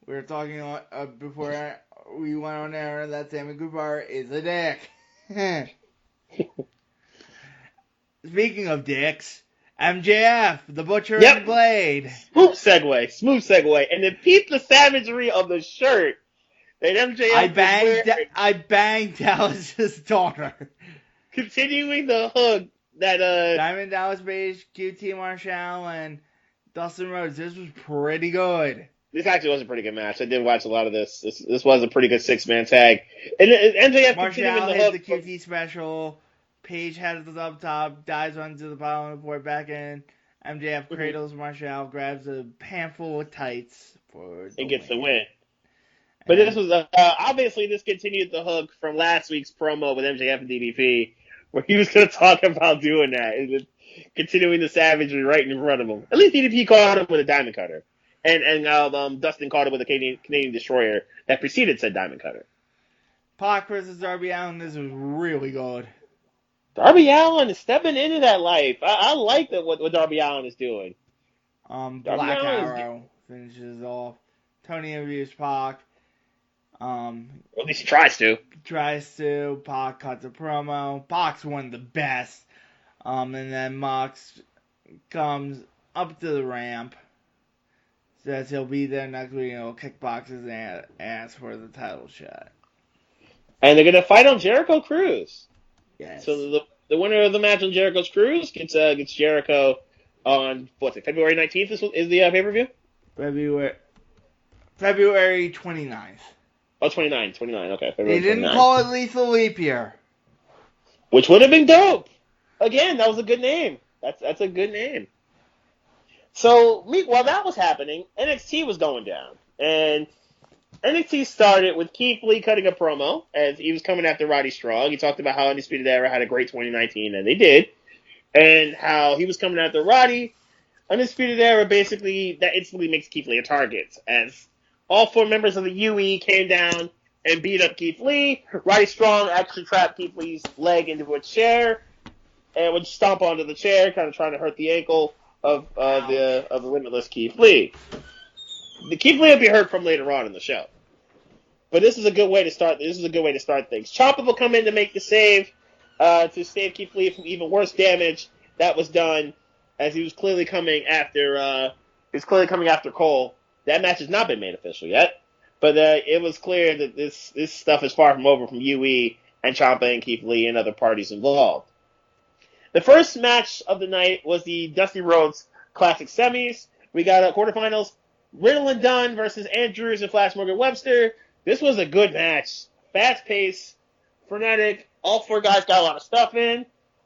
were talking before we went on air that Sammy Guevara is a dick. Speaking of dicks, MJF, the Butcher and the Blade. Smooth segue. And then peep the savagery of the shirt that MJF I banged Dallas's daughter. Continuing the hook that Diamond Dallas Page, QT Marshall, and Dustin Rhodes. This was pretty good. This actually was a pretty good match. I did watch a lot of this. This was a pretty good 6-man tag. And MJF continuing the hook. Hit the QT special. Page had it up top, dives onto the bottom of the board back in. MJF cradles Marshall, grabs a handful of tights and gets the win. But this was obviously this continued the hook from last week's promo with MJF and DDP, where he was going to talk about doing that and continuing the savagery right in front of him. At least DDP caught him with a diamond cutter, and Dustin caught him with a Canadian Destroyer that preceded said diamond cutter. Pac versus Darby Allin. This was really good. Darby Allin is stepping into that life. I like what Darby Allin is doing. Black Arrow finishes off. Tony interviews Pac. At least he tries to. Pac cuts a promo. Pac's one of the best. And then Mox comes up to the ramp. Says he'll be there next week and he'll kick Box's ass for the title shot. And they're going to fight on Jericho Cruise. Yes. So the winner of the match on Jericho's Cruise gets Jericho on, February 19th is the pay-per-view? February 29th. Oh, 29, okay. They didn't call it Lethal Leap Year. Which would have been dope. Again, that was a good name. That's a good name. So, while that was happening, NXT was going down. And NXT started with Keith Lee cutting a promo as he was coming after Roddy Strong. He talked about how Undisputed Era had a great 2019, and they did. And how he was coming after Roddy. Undisputed Era basically, that instantly makes Keith Lee a target. As all 4 members of the UE came down and beat up Keith Lee. Roddy Strong actually trapped Keith Lee's leg into a chair and would stomp onto the chair, kind of trying to hurt the ankle of the limitless Keith Lee. The Keith Lee will be heard from later on in the show. But this is a good way to start. This is a good way to start things. Ciampa will come in to make the save, to save Keith Lee from even worse damage that was done, as he was clearly coming after Cole. That match has not been made official yet, but it was clear that this stuff is far from over from UE and Ciampa and Keith Lee and other parties involved. The first match of the night was the Dusty Rhodes Classic Semis. We got quarterfinals. Riddle and Dunn versus Andrews and Flash Morgan Webster. This was a good match. Fast-paced, frenetic. All 4 guys got a lot of stuff in.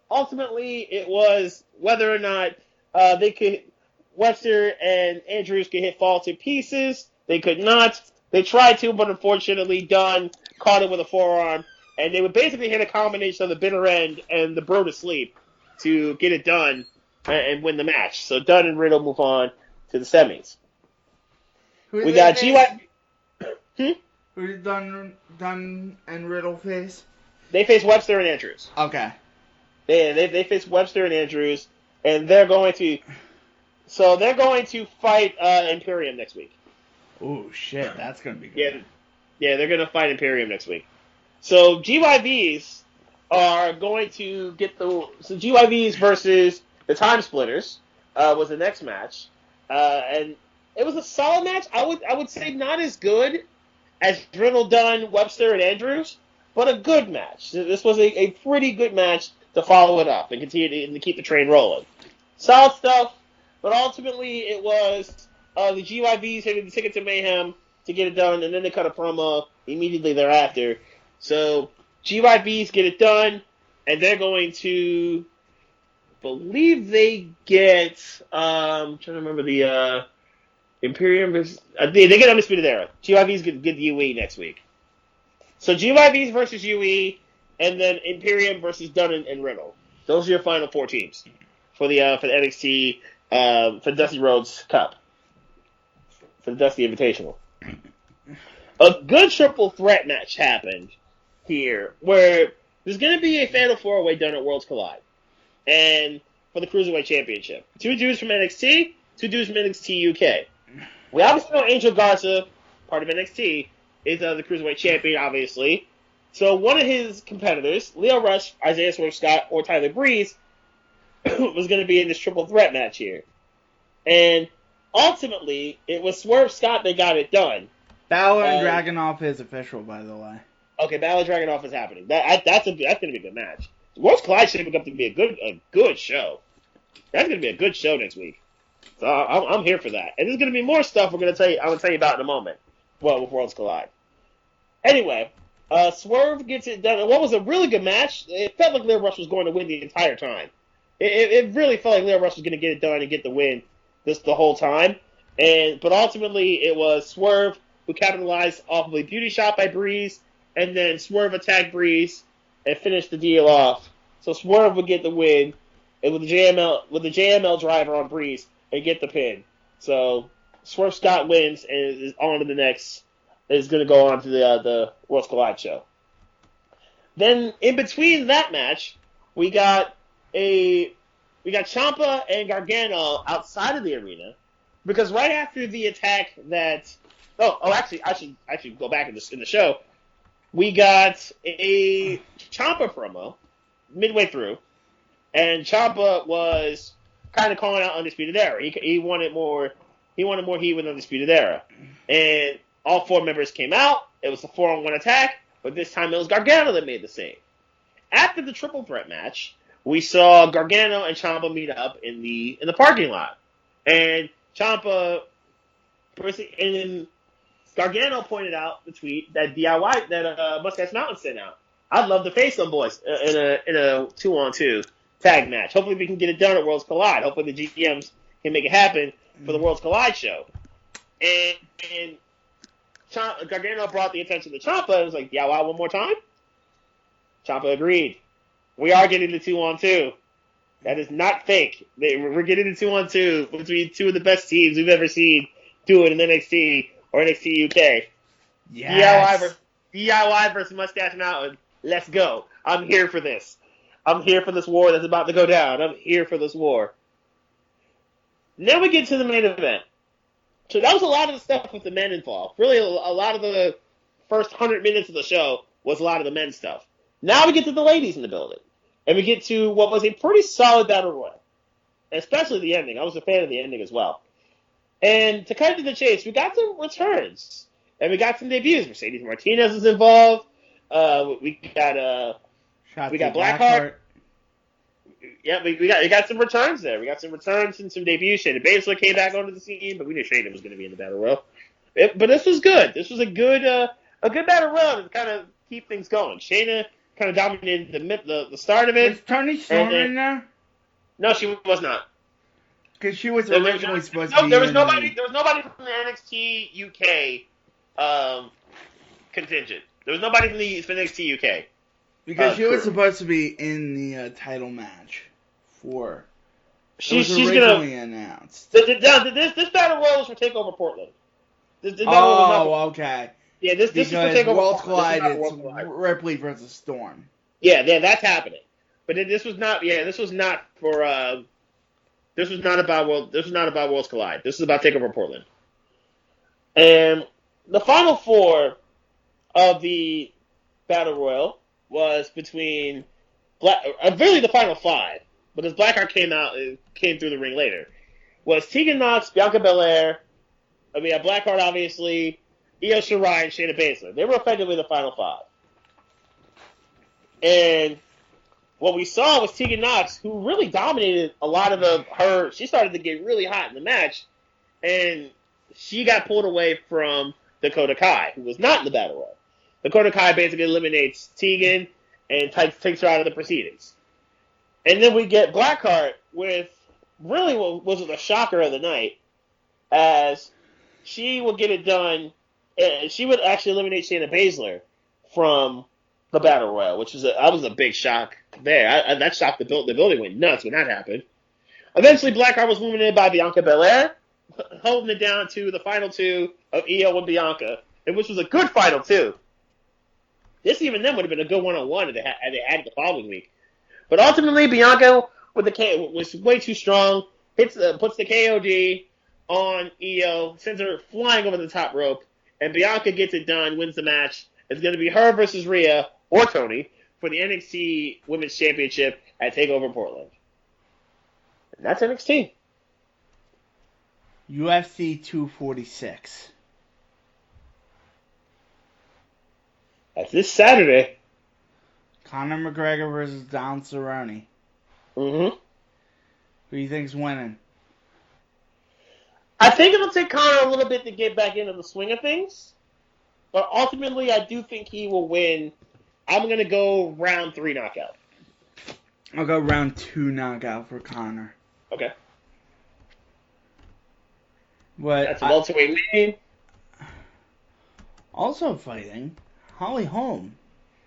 Ultimately, it was whether or not Webster and Andrews could hit Fall to pieces. They could not. They tried to, but unfortunately, Dunn caught him with a forearm. And they would basically hit a combination of the bitter end and the bro to sleep to get it done and win the match. So Dunn and Riddle move on to the semis. We got GY. Who did Dunn and Riddle face? They face Webster and Andrews. Okay. They face Webster and Andrews, and they're going to fight Imperium next week. Oh shit, that's gonna be good. Yeah, they're gonna fight Imperium next week. So GYVs are going to get GYVs versus the Time Splitters was the next match, and it was a solid match. I would say not as good as Riddle, Dunn, Webster, and Andrews, but a good match. This was a pretty good match to follow it up and continue to keep the train rolling. Solid stuff, but ultimately it was the GYVs hitting the ticket to Mayhem to get it done, and then they cut a promo immediately thereafter. So GYVs get it done, and they're going to believe they get I'm trying to remember the Imperium versus they get Undisputed Era. GYVs get the UE next week. So GYVs versus UE, and then Imperium versus Dunn and Riddle. Those are your final 4 teams for the NXT for the Dusty Rhodes Cup, for the Dusty Invitational. A good triple threat match happened here, where there's going to be a Fatal 4-Way done at Worlds Collide, and for the Cruiserweight Championship. 2 dudes from NXT two dudes from NXT UK. We obviously know Angel Garza, part of NXT, is the Cruiserweight Champion, obviously. So one of his competitors, Lio Rush, Isaiah Swerve Scott, or Tyler Breeze, was going to be in this triple threat match here. And ultimately, it was Swerve Scott that got it done. Balor and Dragunov is official, by the way. Okay, Balor Dragunov is happening. That's going to be a good match. Worlds Collide shaping up to be a good show. That's going to be a good show next week. So I'm here for that. And there's going to be more stuff I'm going to tell you about in a moment. Well, with Worlds Collide. Anyway, Swerve gets it done. What was a really good match. It felt like Lio Rush was going to win the entire time. It really felt like Lio Rush was going to get it done and get the win the whole time. But ultimately, it was Swerve who capitalized off of a beauty shot by Breeze, and then Swerve attacked Breeze and finished the deal off. So Swerve would get the win, and with the JML driver on Breeze, and get the pin. So Swerve Scott wins and is on to the next. Is going to go on to the Worlds Collide show. Then in between that match, we got Ciampa and Gargano outside of the arena, because right after the attack that actually I should go back in the show. We got a Ciampa promo midway through, and Ciampa was kind of calling out Undisputed Era. He wanted more heat with Undisputed Era, and all four members came out. It was a 4-on-1 attack, but this time it was Gargano that made the save. After the triple threat match, we saw Gargano and Ciampa meet up in the parking lot, and Ciampa and Gargano pointed out the tweet that DIY that Mustache Mountain sent out. I'd love to face them boys in a 2-on-2 tag match. Hopefully we can get it done at Worlds Collide. Hopefully the GMs can make it happen for the Worlds Collide show. And Gargano brought the attention to Ciampa and was like, DIY one more time? Ciampa agreed. We are getting the 2-on-2. That is not fake. We're getting the 2-on-2 between two of the best teams we've ever seen do it in NXT or NXT UK. Yes. DIY versus Mustache Mountain. Let's go. I'm here for this. I'm here for this war that's about to go down. I'm here for this war. Then we get to the main event. So that was a lot of the stuff with the men involved. Really, a lot of the first 100 minutes of the show was a lot of the men stuff. Now we get to the ladies in the building. And we get to what was a pretty solid battle royal. Especially the ending. I was a fan of the ending as well. And to cut to the chase, we got some returns. And we got some debuts. Mercedes Martinez is involved. We got Blackheart. Yeah, we got some returns there. We got some returns and some debuts. Shayna Baszler came back onto the scene, but we knew Shayna was going to be in the battle royal. But this was good. This was a good battle royal to kind of keep things going. Shayna kind of dominated the start of it. Was Toni Storm in there? No, she was not. Because she was originally supposed to be. There was nobody from the NXT UK contingent. There was nobody from the NXT UK. Because she was supposed to be in the title match for. She's originally announced. This battle royal was for Takeover Portland. Okay. Yeah, this is for Takeover Worlds Portland. Collide, it's Ripley versus Storm. Yeah, that's happening. But this was not. Yeah, this was not for. This was not about Worlds Collide. This is about Takeover Portland. And the final four of the battle royal was between really the final five, because Blackheart came through the ring later. Was Tegan Nox, Bianca Belair, Blackheart obviously, Io Shirai, and Shayna Baszler. They were effectively the final five. And what we saw was Tegan Nox, who really dominated a lot of her. She started to get really hot in the match, and she got pulled away from Dakota Kai, who was not in the battle royal. Dakota Kai basically eliminates Tegan and takes her out of the proceedings. And then we get Blackheart with really what was the shocker of the night, as she would get it done, and she would actually eliminate Shayna Baszler from the battle royal, which was a big shock there. That shocked the building went nuts when that happened. Eventually, Blackheart was eliminated by Bianca Belair, holding it down to the final two of Io and Bianca, and which was a good final two. This even then would have been a good one-on-one if they had it the following week. But ultimately, Bianca was way too strong. Puts the KOD, on Io, sends her flying over the top rope, and Bianca gets it done, wins the match. It's going to be her versus Rhea or Tony for the NXT Women's Championship at TakeOver Portland. And that's NXT. UFC 246. That's this Saturday. Conor McGregor versus Don Cerrone. Mm-hmm. Who do you think's winning? I think it'll take Conor a little bit to get back into the swing of things. But ultimately, I do think he will win. I'm going to go round 3 knockout. I'll go round 2 knockout for Conor. Okay. But that's a welterweight lead. Also fighting, Holly Holm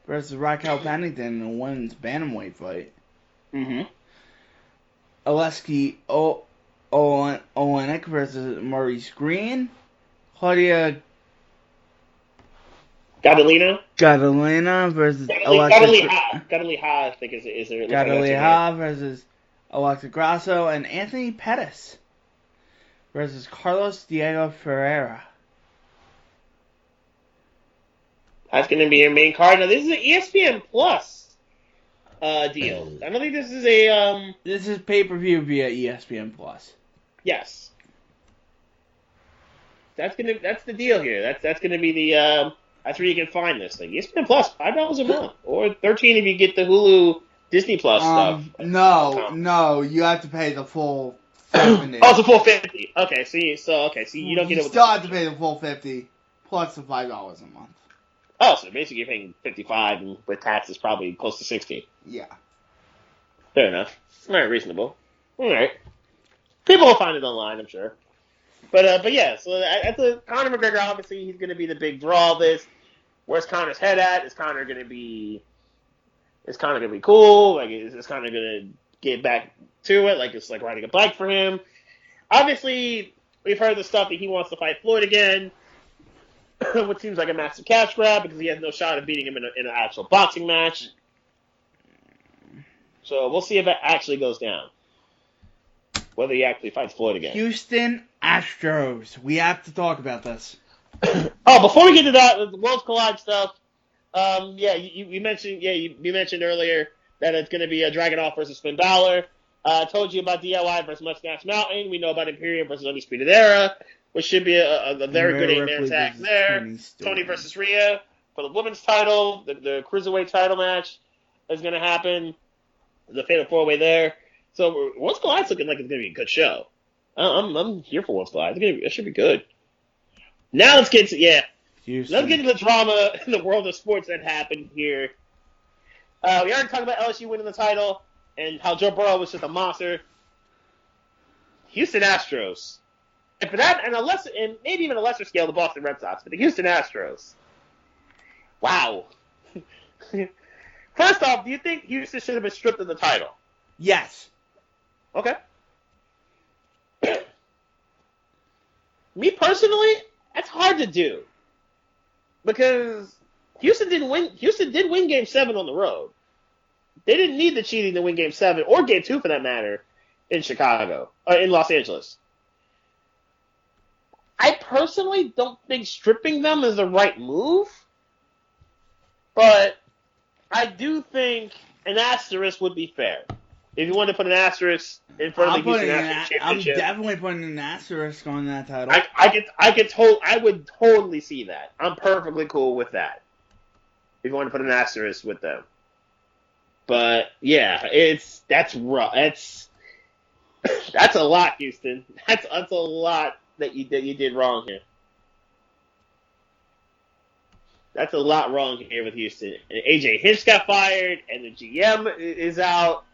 versus Raquel Pennington in a women's bantamweight fight. Mm-hmm. Oleksiy Olenek versus Maurice Green. Claudia Gadelina versus Gadelina, I think is her. Gadelina versus Alexa Grasso, and Anthony Pettis versus Carlos Diego Ferreira. That's going to be your main card. Now, this is an ESPN Plus deal. I don't think this is a... This is pay-per-view via ESPN Plus. Yes. That's the deal here. That's going to be the... that's where you can find this thing. ESPN Plus, $5 a month. Or $13 if you get the Hulu Disney Plus stuff. No, you have to pay the full 70. Oh, it's a full 50. Okay, so you don't get it with still have to pay the full 50 plus the $5 a month. Oh, so basically you're paying $55, and with taxes probably close to $60. Yeah. Fair enough. All right, reasonable. All right. People will find it online, I'm sure. But yeah, so at the Conor McGregor, obviously he's going to be the big draw of this. Where's Conor's head at? Is Conor going to be cool? Like, is Conor going to get back to it? Like, it's like riding a bike for him. Obviously, we've heard the stuff that he wants to fight Floyd again, which seems like a massive cash grab because he has no shot of beating him in an actual boxing match. So we'll see if that actually goes down. Whether he actually fights Floyd again. Houston Astros. We have to talk about this. Oh, before we get to that, the Worlds Collide stuff. You mentioned earlier that it's going to be a Dragunov versus Finn Balor. I told you about DIY versus Mustache Mountain. We know about Imperium versus Undisputed Era, which should be a very good 8-man tag there. Tony versus Rhea for the women's title. The Cruiserweight title match is going to happen. The Fatal 4-Way there. So Worlds Collide's looking like it's going to be a good show. I'm here for Worlds Collide. It should be good. Now let's get to the drama in the world of sports that happened here. We already talked about LSU winning the title and how Joe Burrow was just a monster. Houston Astros. And for that, and maybe even a lesser scale, the Boston Red Sox, but the Houston Astros. Wow. First off, do you think Houston should have been stripped of the title? Yes. Okay. Me personally, that's hard to do. Because Houston did win Game 7 on the road. They didn't need the cheating to win Game 7, or Game 2 for that matter, in in Los Angeles. I personally don't think stripping them is the right move. But I do think an asterisk would be fair. If you want to put an asterisk in front of the Houston Astros championship, I'm definitely putting an asterisk on that title. I would totally see that. I'm perfectly cool with that. If you want to put an asterisk with them, but yeah, that's rough. That's a lot, Houston. That's a lot that you did wrong here. That's a lot wrong here with Houston. And AJ Hinch got fired, and the GM is out.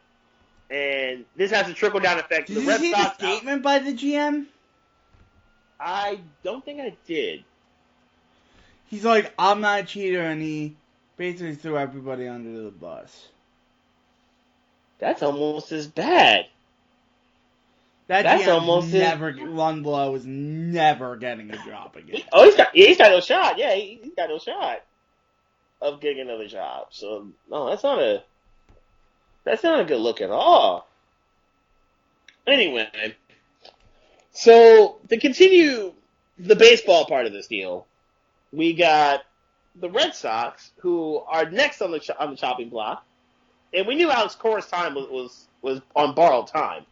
And this has a trickle-down effect. Did you see the statement by the GM? I don't think I did. He's like, I'm not a cheater, and he basically threw everybody under the bus. That's almost as bad. That's Lundlow is never getting a job again. He's got no shot. Yeah, he's got no shot of getting another job. So, no, that's not a good look at all. Anyway, So to continue the baseball part of this deal, we got the Red Sox, who are next on the chopping block, and we knew Alex Cora's time was on borrowed time.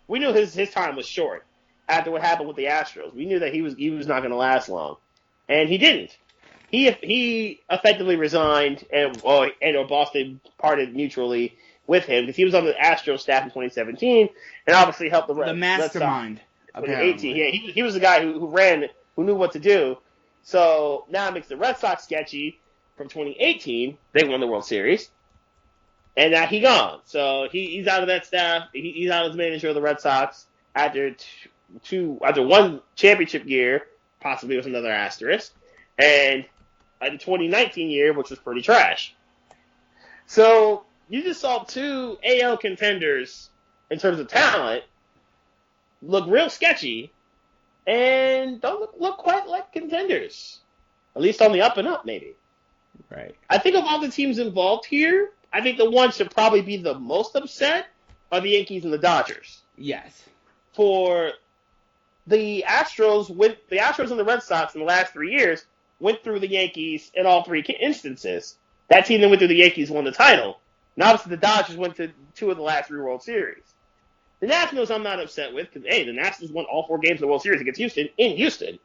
We knew his time was short after what happened with the Astros. We knew that he was not going to last long, and he didn't. He effectively resigned, and Boston parted mutually with him because he was on the Astros staff in 2017, and obviously helped the mastermind. Red Sox in 2018. Yeah, he was the guy who ran, who knew what to do. So now it makes the Red Sox sketchy. From 2018, they won the World Series, and now he's gone. So he's out of that staff. He's out as manager of the Red Sox after one championship year, possibly with another asterisk, and the 2019 year, which was pretty trash. So you just saw two AL contenders in terms of talent look real sketchy and don't look quite like contenders, at least on the up and up, maybe. Right. I think of all the teams involved here, I think the ones to probably be the most upset are the Yankees and the Dodgers. Yes. For the Astros and the Red Sox in the last 3 years went through the Yankees in all three instances. That team that went through the Yankees won the title. Now, obviously, the Dodgers went to 2 of the last 3 World Series. The Nationals I'm not upset with because, the Nationals won all 4 games of the World Series against Houston in Houston.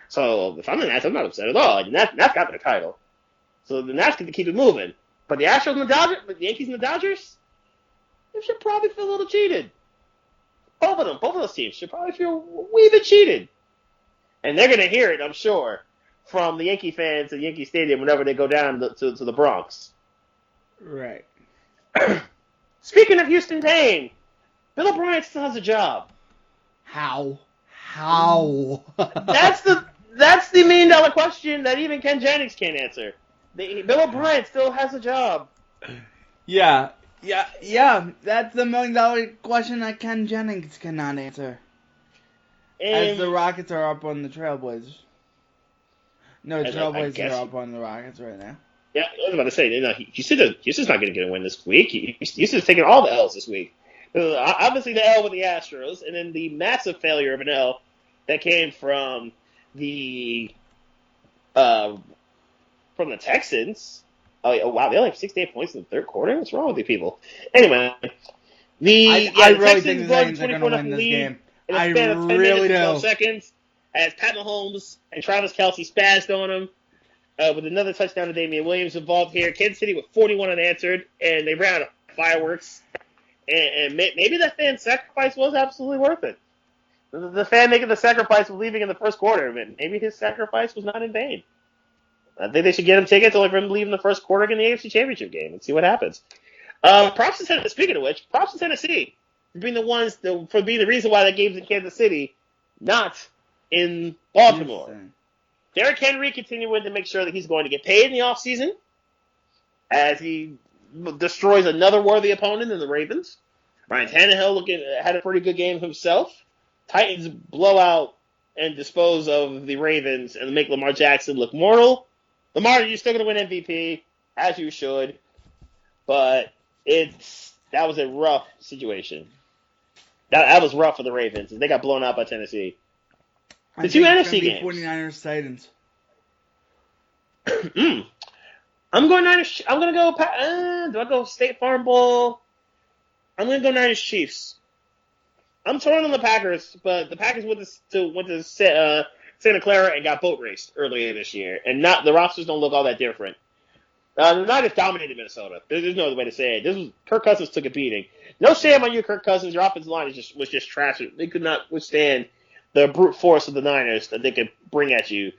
So if I'm the Nationals, I'm not upset at all. The Nats got their title. So the Nats get to keep it moving. But the Astros and the Dodgers, the Yankees and the Dodgers, they should probably feel a little cheated. Both of those teams should probably feel a wee bit cheated. And they're going to hear it, I'm sure, from the Yankee fans at Yankee Stadium whenever they go down to the Bronx. Right. Speaking of Houston Pain, Bill O'Brien still has a job. How? That's the million-dollar question that even Ken Jennings can't answer. Bill O'Brien still has a job. Yeah. That's the million-dollar question that Ken Jennings cannot answer. As the Rockets are up on the Trailblazers. No, Trailblazers are up on the Rockets right now. Yeah, I was about to say, Houston's not going to get a win this week. Houston's taking all the L's this week. Obviously, the L with the Astros, and then the massive failure of an L that came from the Texans. Oh wow, they only have 68 points in the third quarter. What's wrong with you people? Anyway, I really Texans think the Texans are going to win this game. In a span of 10 minutes and 12 seconds, as Pat Mahomes and Travis Kelce spazzed on him. With another touchdown to Damian Williams involved here. Kansas City with 41 unanswered, and they ran out of fireworks. And maybe that fan sacrifice was absolutely worth it. The fan making the sacrifice was leaving in the first quarter. Maybe his sacrifice was not in vain. I think they should get him tickets only for him to leave in the first quarter in the AFC Championship game and see what happens. Props to Tennessee. Speaking of which, props to Tennessee for being the reason why that game's in Kansas City, not in Baltimore. Houston. Derrick Henry continuing to make sure that he's going to get paid in the offseason as he destroys another worthy opponent in the Ravens. Ryan Tannehill had a pretty good game himself. Titans blow out and dispose of the Ravens and make Lamar Jackson look mortal. Lamar, you're still going to win MVP, as you should, but that was a rough situation. That was rough for the Ravens. They got blown out by Tennessee. The 2 NFC games. 49ers Titans. I'm going Niners. I'm going to go. Do I go State Farm Bowl? I'm going to go Niners Chiefs. I'm torn on the Packers, but the Packers went to Santa Clara and got boat raced earlier this year, and the rosters don't look all that different. The Niners dominated Minnesota. There's no other way to say it. Kirk Cousins took a beating. No shame on you, Kirk Cousins. Your offensive line was just trash. They could not withstand the brute force of the Niners that they could bring at you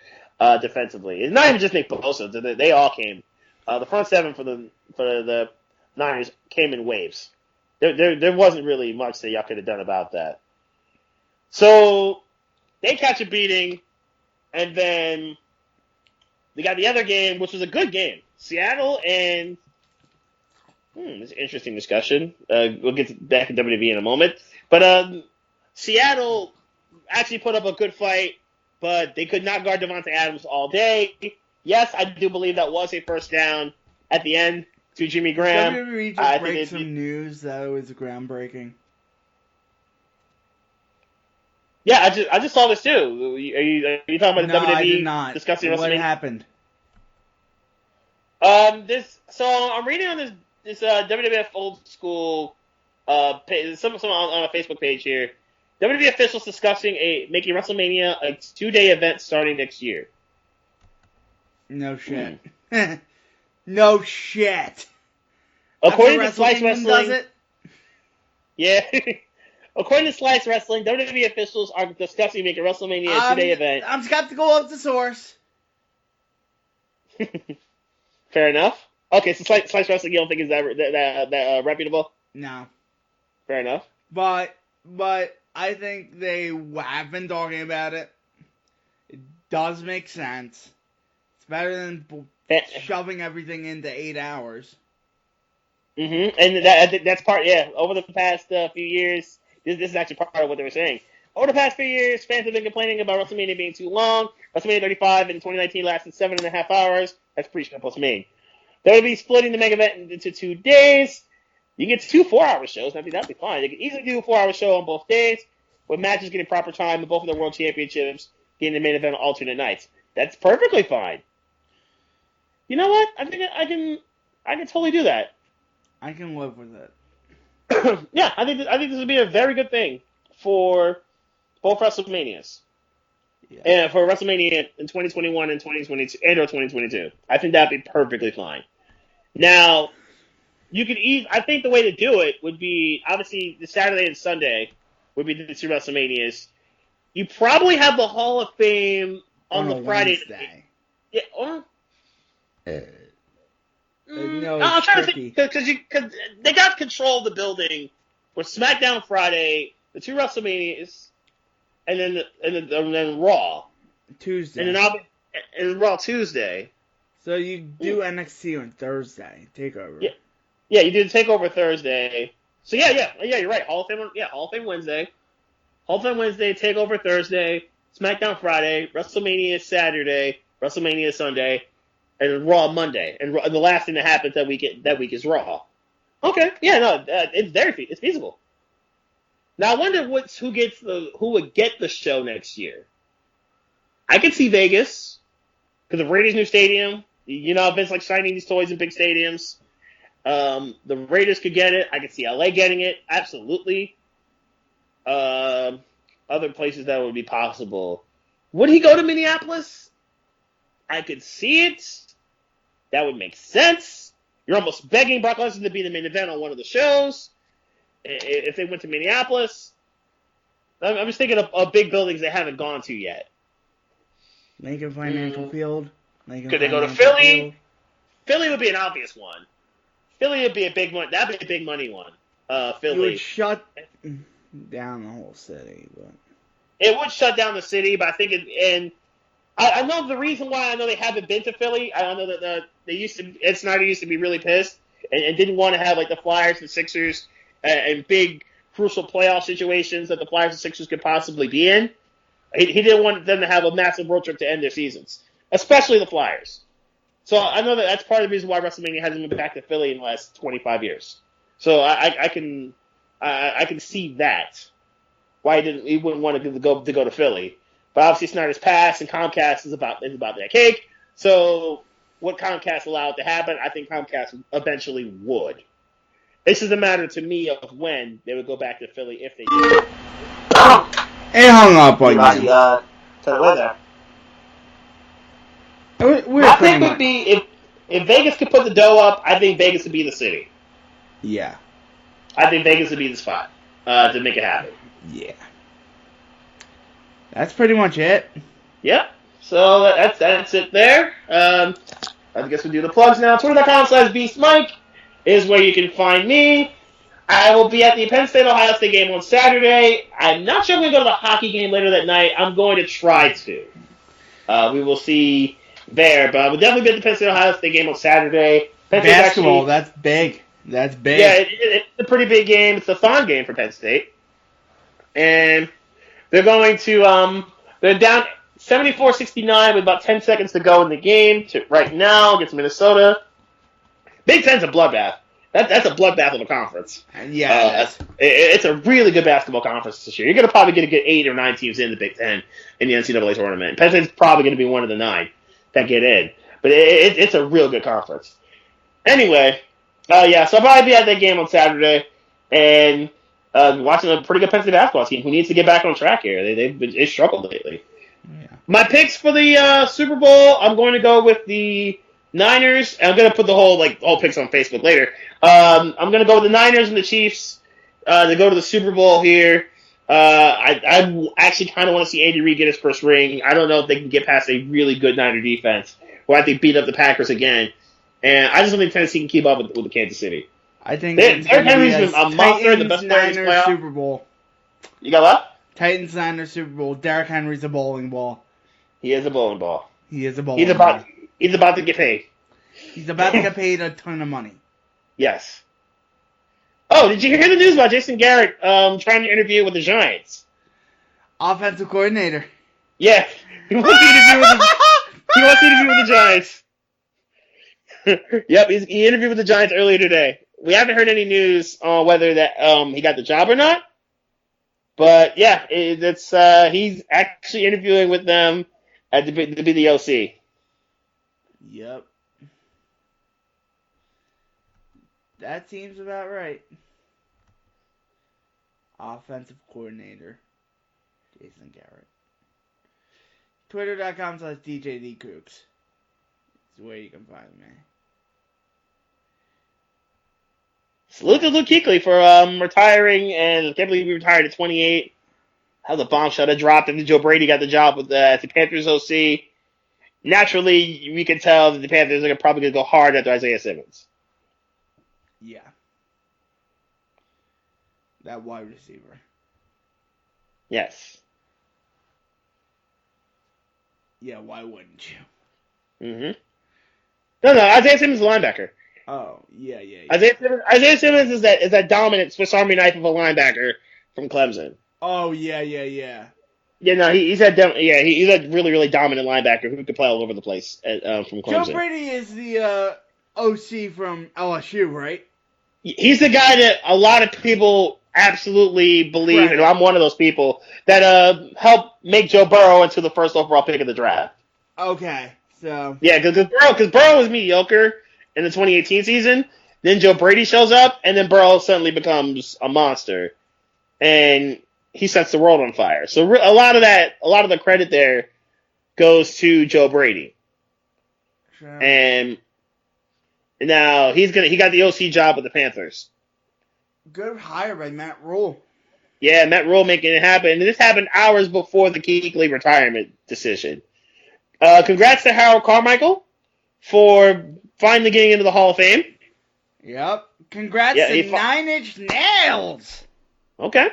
defensively. It's not even just Nick Bosa. They all came. The front seven for the Niners came in waves. There wasn't really much that y'all could have done about that. So they catch a beating, and then they got the other game, which was a good game. Seattle and it's an interesting discussion. We'll get back to WWE in a moment. But Seattle actually put up a good fight, but they could not guard Devontae Adams all day. Yes, I do believe that was a first down at the end to Jimmy Graham. WWE just break some news that it was groundbreaking. Yeah, I just saw this too. Are you talking about No, the WWE I did not. discussing What WrestleMania? happened? So I'm reading on this WWF old school page, some on a Facebook page here. WWE officials discussing making WrestleMania a 2-day event starting next year. No shit. No shit. According to That's how Slice Wrestle Kingdom Wrestling, does it? yeah. According to Slice Wrestling, WWE officials are discussing making WrestleMania a 2-day event. I'm skeptical of the source. Fair enough. Okay, so Slice Wrestling you don't think is that reputable? No. Fair enough. But I think they have been talking about it. It does make sense. It's better than shoving everything into 8 hours. Mm-hmm. And I think that's part. Yeah, over the past few years, this is actually part of what they were saying. Over the past few years, fans have been complaining about WrestleMania being too long. WrestleMania 35 in 2019 lasted 7.5 hours. That's pretty simple to me. They would be splitting the main event into 2 days. You can get 2 4-hour shows. That'd be fine. They could easily do a 4-hour show on both days, with matches getting proper time and both of the world championships getting the main event on alternate nights. That's perfectly fine. You know what? I think I can totally do that. I can live with it. Yeah, I think this would be a very good thing for both WrestleManias. Yeah. And for WrestleMania in 2021 and 2022 and or 2022. I think that'd be perfectly fine. Now, you could I think the way to do it would be obviously the Saturday and Sunday would be the 2 WrestleManias. You probably have the Hall of Fame on the Friday. Wednesday. Yeah, or no, I'm it's trying tricky. to think because they got control of the building with SmackDown Friday, the 2 WrestleManias, and then Raw Tuesday. and Raw Tuesday. So you do NXT on Thursday. Takeover. Yeah, you did Takeover Thursday. So yeah, you're right. Hall of Fame Wednesday. Hall of Fame Wednesday, Takeover Thursday, SmackDown Friday, WrestleMania Saturday, WrestleMania Sunday, and Raw Monday. And the last thing that happens that week is Raw. Okay, yeah, no, it's feasible. Now I wonder who would get the show next year. I could see Vegas because of Raiders' new stadium. You know, Vince likes signing these toys in big stadiums. The Raiders could get it. I could see LA getting it. Absolutely. Other places that would be possible. Would he go to Minneapolis? I could see it. That would make sense. You're almost begging Brock Lesnar to be the main event on one of the shows. If they went to Minneapolis. I'm just thinking of big buildings they haven't gone to yet. Lincoln Financial Field. Could they go to Philly? Field. Philly would be an obvious one. Philly would be a big one. That'd be a big money one. Philly. You would shut down the whole city, but it would shut down the city. But I think I know the reason why I know they haven't been to Philly. I know that Ed Snyder used to be really pissed and didn't want to have like the Flyers and Sixers and big crucial playoff situations that the Flyers and Sixers could possibly be in. He didn't want them to have a massive road trip to end their seasons, especially the Flyers. So I know that's part of the reason why WrestleMania hasn't been back to Philly in the last 25 years. So I can see that why he wouldn't want to go to Philly. But obviously Snyder's passed and Comcast is about that cake. So what Comcast allowed to happen, I think Comcast eventually would. It's just a matter to me of when they would go back to Philly if they did. It hung up on you. To the weather. My pick would be if Vegas could put the dough up, I think Vegas would be the city. Yeah. I think Vegas would be the spot to make it happen. Yeah. That's pretty much it. Yep. So that's it there. I guess we'll do the plugs now. Twitter.com/BeastMike is where you can find me. I will be at the Penn State-Ohio State game on Saturday. I'm not sure I'm going to go to the hockey game later that night. I'm going to try to. We will see there, but we'll definitely be at the Penn State-Ohio State game on Saturday. Basketball, that's big. That's big. Yeah, it's a pretty big game. It's a fun game for Penn State. And they're going to, they're down 74-69 with about 10 seconds to go in the game right now against Minnesota. Big Ten's a bloodbath. That's a bloodbath of a conference. Yeah, it's a really good basketball conference this year. You're going to probably get a good 8 or 9 teams in the Big Ten in the NCAA tournament. Penn State's probably going to be one of the 9 that get in. But it's a real good conference. Anyway, so I'll probably be at that game on Saturday and watching a pretty good Penn State basketball team who needs to get back on track here. They've struggled lately. Yeah. My picks for the Super Bowl, I'm going to go with the Niners. I'm going to put the whole picks on Facebook later. I'm going to go with the Niners and the Chiefs to go to the Super Bowl here. I actually kind of want to see Andy Reid get his first ring. I don't know if they can get past a really good Niner defense, who I think beat up the Packers again. And I just don't think Tennessee can keep up with the Kansas City. I think Derrick Henry's been a monster, the best player in this Niners playoff. Super Bowl. You got what? Titans Niners Super Bowl. Derrick Henry's a bowling ball. He is a bowling ball. He is a bowling He's ball. about to get paid. He's about to get paid a ton of money. Yes. Oh, did you hear the news about Jason Garrett trying to interview with the Giants? Offensive coordinator. Yeah. He wants to interview with the Giants. Yep, he interviewed with the Giants earlier today. We haven't heard any news on whether that he got the job or not. But yeah, he's actually interviewing with them to be the OC. Yep. That seems about right. Offensive coordinator, Jason Garrett. Twitter.com/DJDCooks is where you can find me. Salute to Luke Kuechly for retiring, and I can't believe he retired at 28. How the bombshell had dropped, and Joe Brady got the job with the Panthers OC. Naturally, we can tell that the Panthers are probably going to go hard after Isaiah Simmons. Yeah. That wide receiver. Yes. Yeah, why wouldn't you? Mm-hmm. No, Isaiah Simmons is a linebacker. Oh, yeah. Isaiah Simmons is that dominant Swiss Army knife of a linebacker from Clemson. Oh, yeah. Yeah, no, he's that really, really dominant linebacker who could play all over the place from Clemson. Joe Brady is the OC from LSU, right? He's the guy that a lot of people absolutely believe, and I'm one of those people, that helped make Joe Burrow into the first overall pick of the draft. Okay, so... Yeah, because Burrow was mediocre in the 2018 season. Then Joe Brady shows up, and then Burrow suddenly becomes a monster. And he sets the world on fire. So a lot of the credit there goes to Joe Brady. Sure. And now he got the OC job with the Panthers. Good hire by Matt Rule. Yeah, Matt Rule making it happen. And this happened hours before the Kuechly retirement decision. Congrats to Harold Carmichael for finally getting into the Hall of Fame. Yep. Congrats to Nine Inch Nails. Okay.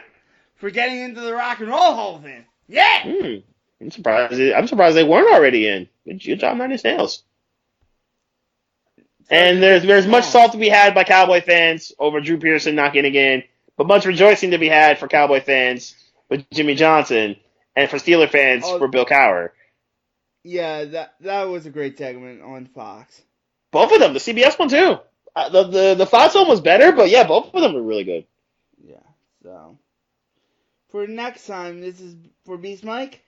For getting into the Rock and Roll Hall of Fame. Yeah. I'm surprised they weren't already in. Good job, Nine Inch Nails. And there's much salt to be had by Cowboy fans over Drew Pearson not getting in, but much rejoicing to be had for Cowboy fans with Jimmy Johnson, and for Steeler fans for Bill Cowher. Yeah, that was a great segment on Fox. Both of them, the CBS one too. The Fox one was better, but yeah, both of them were really good. Yeah, so for next time, this is for Beast Mike.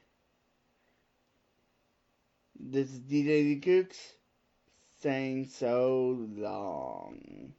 This is DJ D Kooks saying so long.